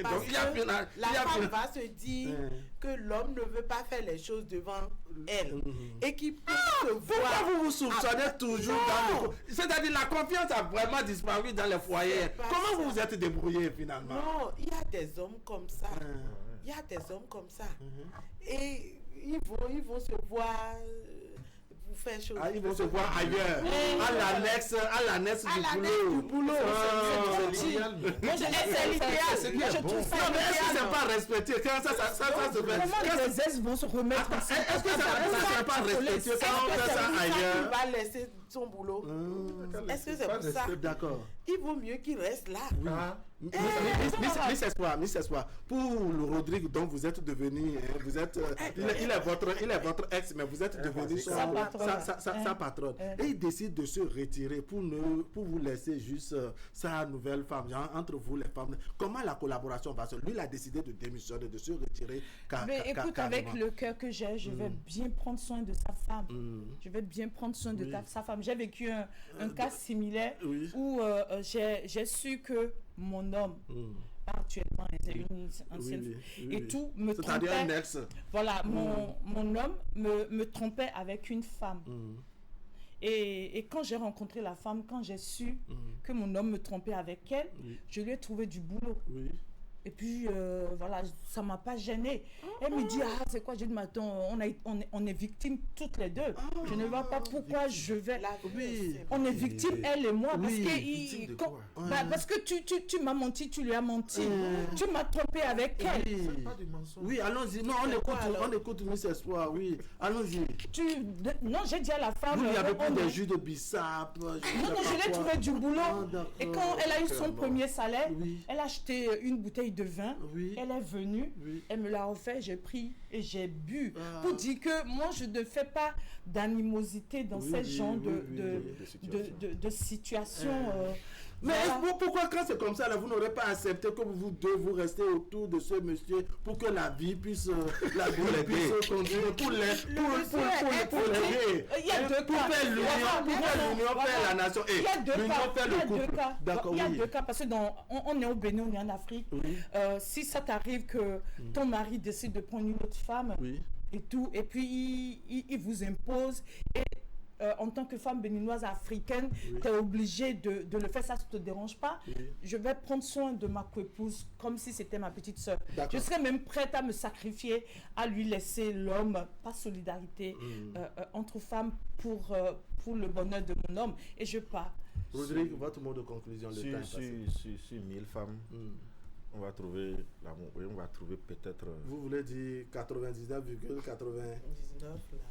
Parce que la femme va se dire que l'homme ne veut pas faire les choses devant elle. Et qu'il peut se voir. Pourquoi vous soupçonnez toujours dans le... C'est-à-dire la confiance a vraiment disparu dans les foyers. Comment vous vous êtes débrouillé finalement? Non, il y a des hommes comme ça. Il y a des hommes comme ça. Et ils vont se voir... faire chose. Ils vont se voir ailleurs, à l'annexe du boulot. C'est l'idéal. C'est pas respecté. Quand ça se fait. Comment les ex vont se remettre en scène? Est-ce que ça ne pas respecté quand on fait ça ailleurs? Il va laisser son boulot. Est-ce que c'est pour ça? D'accord. Il vaut mieux qu'il reste là. Miss Espoir, pour le Rodrigue dont vous êtes devenu, il est votre ex, mais vous êtes devenu sa patronne. Et il décide de se retirer pour vous laisser juste sa nouvelle femme, genre, entre vous les femmes. Comment la collaboration va se... Lui, il a décidé de démissionner, de se retirer. Mais écoute, avec le cœur que j'ai, je vais bien prendre soin de sa femme. Je vais bien prendre soin de sa femme. J'ai vécu un cas similaire où j'ai su que mon homme, actuellement, c'est une ancienne, et tout me trompait. C'est-à-dire un ex. Voilà, mon homme me trompait avec une femme. Et quand j'ai rencontré la femme, quand j'ai su que mon homme me trompait avec elle, je lui ai trouvé du boulot. Et puis, voilà, ça ne m'a pas gênée. Elle me dit, c'est quoi? J'ai dit, mais attends, on est victimes toutes les deux. Je ne vois pas pourquoi je vais... On est victimes, elle et moi. Parce que tu m'as menti, tu lui as menti. Tu m'as trompé avec elle. Oui, allons-y. Non, on écoute Miss Espoir, oui. Allons-y. Non, j'ai dit à la femme... Il n'y avait pas de jus de bissap. Non, je l'ai trouvé du boulot. Et quand elle a eu son premier salaire, elle a acheté une bouteille de vin, elle est venue, elle me l'a offert, j'ai pris et j'ai bu pour dire que moi je ne fais pas d'animosité dans ce genre de situation. Mais pourquoi quand c'est comme ça, là, vous n'aurez pas accepté que vous deux vous restez autour de ce monsieur pour que la vie puisse continuer pour l'aider. Il y a deux cas. Pour faire l'union, faire la nation. Il y a deux cas. Faire le couple. D'accord, il y a deux cas parce que on est au Bénin, on est en Afrique. Oui. Si ça t'arrive que ton mari décide de prendre une autre femme et tout, et puis il vous impose et en tant que femme béninoise africaine, tu es obligée de le faire, ça ne te dérange pas. Je vais prendre soin de ma coépouse comme si c'était ma petite soeur. Je serais même prête à me sacrifier, à lui laisser l'homme, par solidarité entre femmes pour le bonheur de mon homme. Et je pars. Rodrigue, votre mot de conclusion, le temps est passé. Sur 1000 femmes, on va trouver l'amour. On va trouver peut-être. Vous voulez dire 99,99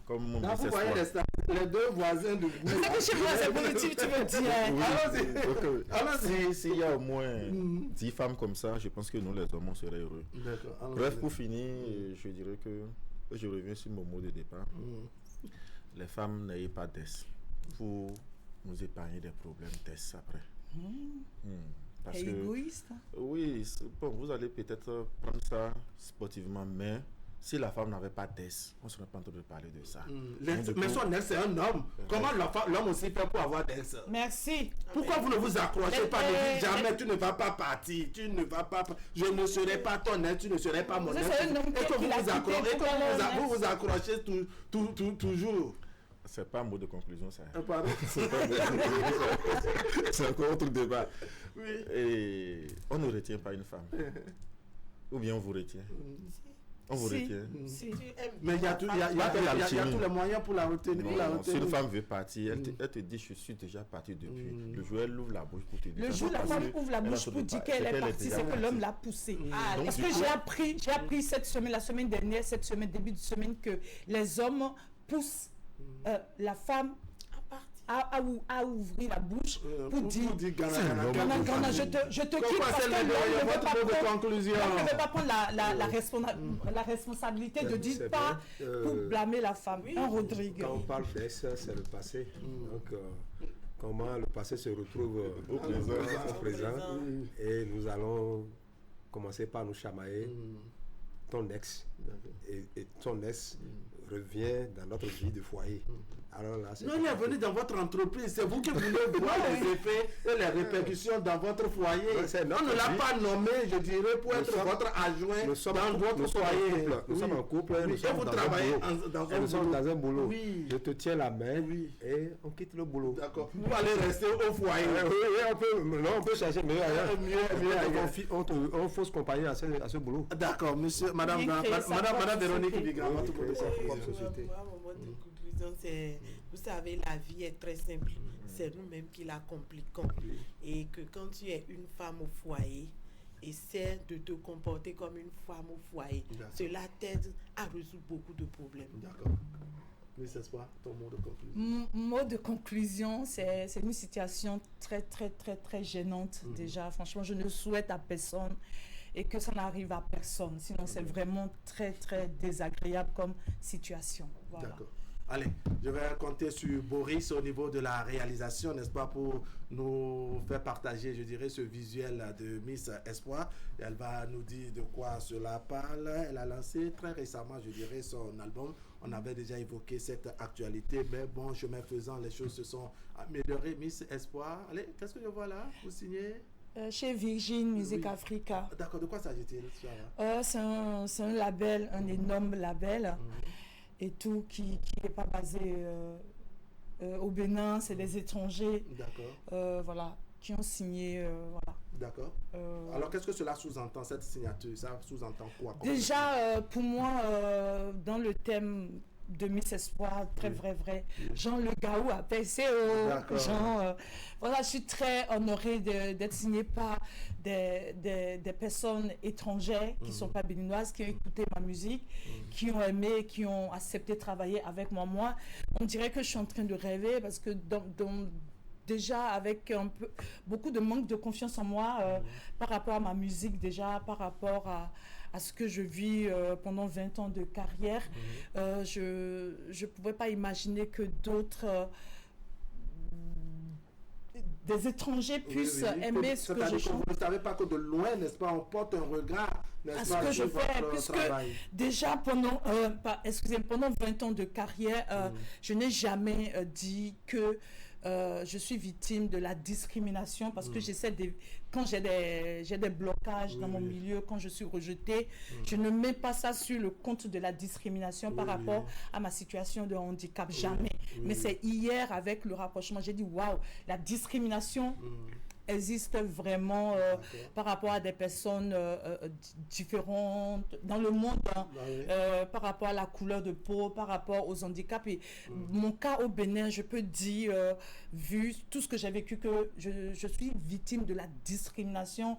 comme mon vous voyez les deux voisins de goût. C'est que chez moi, c'est positif, tu veux dire. Alors, s'il y a au moins 10 femmes comme ça, je pense que nous, les hommes, on serait heureux. Bref, pour finir, je dirais que je reviens sur mon mot de départ. Les femmes, n'ayez pas d'aise. Vous nous épargnez des problèmes d'aise après. Parce que, égoïste. Oui, bon, vous allez peut-être prendre ça sportivement, mais si la femme n'avait pas d'aise, on ne serait pas en train de parler de ça. Mais son ex, c'est un homme. Comment l'homme aussi fait pour avoir d'aise? Merci. Pourquoi vous ne vous accrochez pas? Ne dites jamais tu ne vas pas partir, tu ne vas pas. Je ne serai pas ton ex, tu ne serai pas mon ex. Et que vous vous accrochez toujours. C'est pas un mot de conclusion, ça. Pardon. C'est encore autre débat. Oui. Et on ne retient pas une femme. Ou bien on vous retient. On vous retient. Mais il y a tous les moyens pour la retenir. Si une femme veut partir, elle te dit je suis déjà parti depuis. Le jour où elle ouvre la bouche pour te dire. Le jour où la femme ouvre la bouche pour dire qu'elle est partie, c'est que l'homme l'a poussée. Parce que j'ai appris cette semaine, la semaine dernière, début de semaine, que les hommes poussent la femme à ouvrir la bouche pour dire je te quitte parce que l'homme ne veut pas prendre la responsabilité de dire pas pour blâmer la femme. Rodrigue. Quand on parle d'aise, c'est le passé. Donc, comment le passé se retrouve au présent. Et nous allons commencer par nous chamailler. Ton ex et ton ex revient dans notre vie de foyer. Alors là, non, il est venu dans votre entreprise. C'est vous qui voulez voir les effets et les répercussions dans votre foyer. On ne l'a pas nommé, je dirais, pour être votre adjoint dans votre foyer. Nous sommes en couple. Et vous travaillez dans un boulot. Je te tiens la main et on quitte le boulot. D'accord. Vous allez rester au foyer. On peut chercher mieux. On faut se compagner à ce boulot. D'accord, monsieur, madame Véronique Vigan, votre société. C'est, vous savez, la vie est très simple. C'est nous-mêmes qui la compliquons. Et que quand tu es une femme au foyer, essaie de te comporter comme une femme au foyer. Cela t'aide à résoudre beaucoup de problèmes. D'accord. Mais c'est quoi ton mot de conclusion? Mot de conclusion, c'est une situation très, très, très, très gênante déjà. Franchement, je ne souhaite à personne et que ça n'arrive à personne. Sinon, c'est vraiment très, très désagréable comme situation. Voilà. D'accord. Allez, je vais compter sur Boris au niveau de la réalisation, n'est-ce pas, pour nous faire partager, je dirais, ce visuel de Miss Espoir. Et elle va nous dire de quoi cela parle. Elle a lancé très récemment, je dirais, son album. On avait déjà évoqué cette actualité, mais bon, chemin faisant, les choses se sont améliorées. Miss Espoir, allez, qu'est-ce que je vois là? Vous signez chez Virgin Music Africa. D'accord, de quoi s'agit-il? C'est un label, un énorme label. Et tout qui n'est pas basé au Bénin, c'est des étrangers voilà, qui ont signé. Voilà. D'accord. Alors qu'est-ce que cela sous-entend, cette signature? Ça sous-entend quoi? Déjà, pour moi, dans le thème de Miss Espoir, très vrai. Jean Le Gaou à PCO. Jean, voilà, je suis très honorée d'être signée par des personnes étrangères qui ne sont pas béninoises, qui ont écouté ma musique, qui ont aimé, qui ont accepté de travailler avec moi. Moi, on dirait que je suis en train de rêver parce que déjà avec beaucoup de manque de confiance en moi par rapport à ma musique, déjà par rapport à ce que je vis pendant 20 ans de carrière. Je ne pouvais pas imaginer que des étrangers puissent aimer ce que je chante. Vous ne savez pas que de loin, n'est-ce pas, on porte un regard, n'est-ce pas, ce que je fais, puisque déjà pendant 20 ans de carrière, je n'ai jamais dit que je suis victime de la discrimination parce que quand j'ai des blocages dans mon milieu, quand je suis rejetée, je ne mets pas ça sur le compte de la discrimination par rapport à ma situation de handicap, jamais. Mais c'est hier avec le rapprochement, j'ai dit waouh, la discrimination existe vraiment par rapport à des personnes différentes dans le monde, par rapport à la couleur de peau, par rapport aux handicaps. Et mon cas au Bénin, je peux dire, vu tout ce que j'ai vécu, que je suis victime de la discrimination.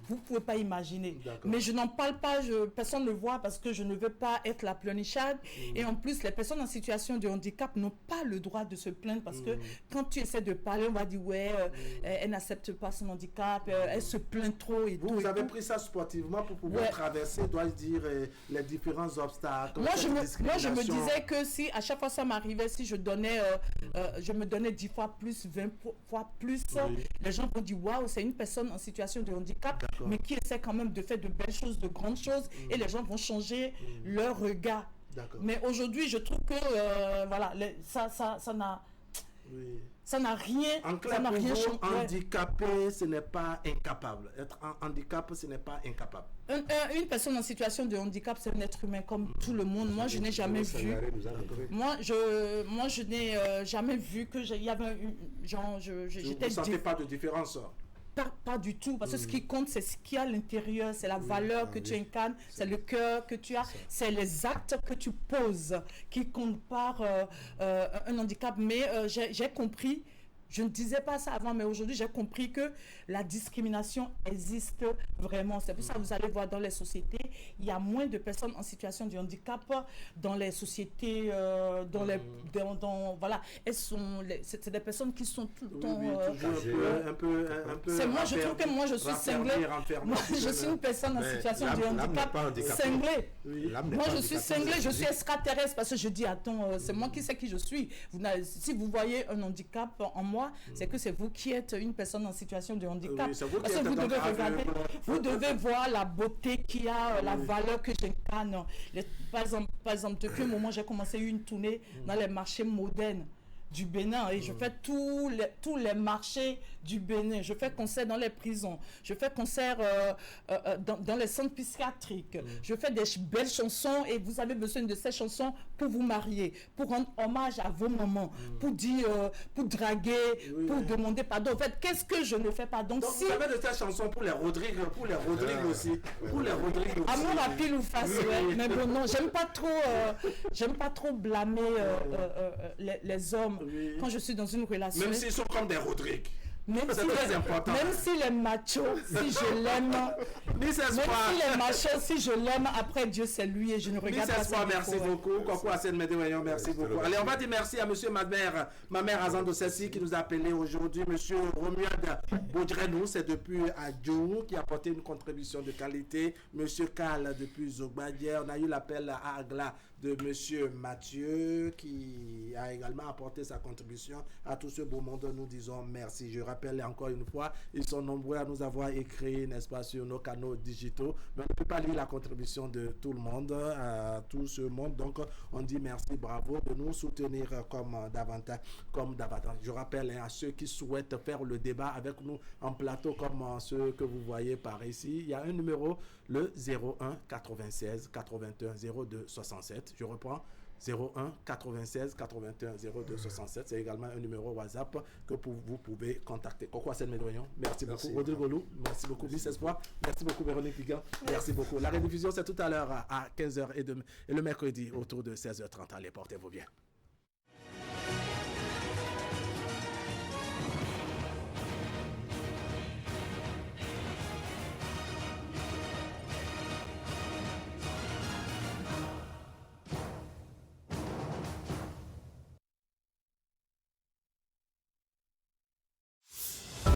Vous ne pouvez pas imaginer. Mais je n'en parle pas, personne ne le voit parce que je ne veux pas être la pleurnicharde. Et en plus, les personnes en situation de handicap n'ont pas le droit de se plaindre parce que quand tu essaies de parler, on va dire elle n'accepte pas son handicap, elle se plaint trop et vous avez pris ça sportivement pour pouvoir traverser, dois-je dire, les différents obstacles. Moi, je me disais que si à chaque fois ça m'arrivait, si je me donnais 10 fois plus, 20 fois plus, les gens vont dire waouh, c'est une personne en situation de handicap, mais qui essaie quand même de faire de belles choses, de grandes choses, et les gens vont changer leur regard. Mais aujourd'hui, je trouve que voilà, ça n'a rien. En clair, pour vous, handicapé, ce n'est pas incapable. Être handicapé, ce n'est pas incapable. Une personne en situation de handicap, c'est un être humain comme tout le monde. Moi, je n'ai jamais vu. Moi, je n'ai jamais vu que il y avait j'étais. Vous ne sentez pas de différence? Pas du tout, parce que ce qui compte, c'est ce qu'il y a à l'intérieur, c'est la valeur que tu incarnes, c'est le cœur que tu as, c'est les actes que tu poses qui comptent par un handicap. Mais j'ai compris, je ne disais pas ça avant, mais aujourd'hui, j'ai compris que la discrimination existe vraiment. C'est pour ça que vous allez voir dans les sociétés, il y a moins de personnes en situation de handicap dans les sociétés, voilà. C'est des personnes qui sont tout le temps... un peu c'est moi, je trouve que moi, je suis cinglée. Moi, je suis une personne en situation de handicap cinglée. Moi, je suis cinglée, je suis extraterrestre parce que je dis, attends, c'est moi qui sais qui je suis. Si vous voyez un handicap en moi, c'est que c'est vous qui êtes une personne en situation de handicap. Parce que vous devez regarder, vous devez voir la beauté qu'il y a, la valeur que j'incarne. Par exemple, depuis un moment, j'ai commencé une tournée dans les marchés modernes du Bénin et je fais tous les marchés du Bénin. Je fais concert dans les prisons, je fais concert dans les centres psychiatriques, je fais des belles chansons et vous avez besoin de ces chansons pour vous marier, pour rendre hommage à vos mamans, pour dire, pour draguer, pour demander pardon. En fait, qu'est-ce que je ne fais pas? Donc si vous avez de ces chansons pour les Rodrigue aussi, pour les Rodrigue aussi. Amour à pile ou face, mais bon, non, j'aime pas trop blâmer les hommes. Quand je suis dans une relation. Même s'ils sont comme des Rodrigue. C'est très important. Même si les machos, si je l'aime. Même si les machos, si je l'aime, après Dieu c'est lui et je ne regarde pas ça. Merci beaucoup. Coucou à Seine Médéoyon, merci beaucoup. Allez, on va dire merci à monsieur ma mère Azando Sessi qui nous a appelé aujourd'hui. Monsieur Romuald Baudrenou, c'est depuis Adjou qui a apporté une contribution de qualité. Monsieur Karl depuis Zogbadière. On a eu l'appel à Agla de monsieur Mathieu qui a également apporté sa contribution à tout ce beau monde. Nous disons merci. Je rappelle encore une fois, ils sont nombreux à nous avoir écrit, n'est-ce pas, sur nos canaux digitaux, mais on ne peut pas lire la contribution de tout le monde, tout ce monde. Donc on dit merci, bravo de nous soutenir comme davantage. Je rappelle à ceux qui souhaitent faire le débat avec nous en plateau comme ceux que vous voyez par ici, il y a un numéro, le 01 96 81 02 67. Je reprends, 01 96 81 02 67. C'est également un numéro WhatsApp que vous pouvez contacter. Coco Assène Médéoyon, merci beaucoup. Rodrigue Golou, merci beaucoup. Vice Espoir, merci beaucoup. Véronique Ligan, merci beaucoup. La rediffusion, c'est tout à l'heure à 15h et le mercredi autour de 16h30. Allez, portez-vous bien.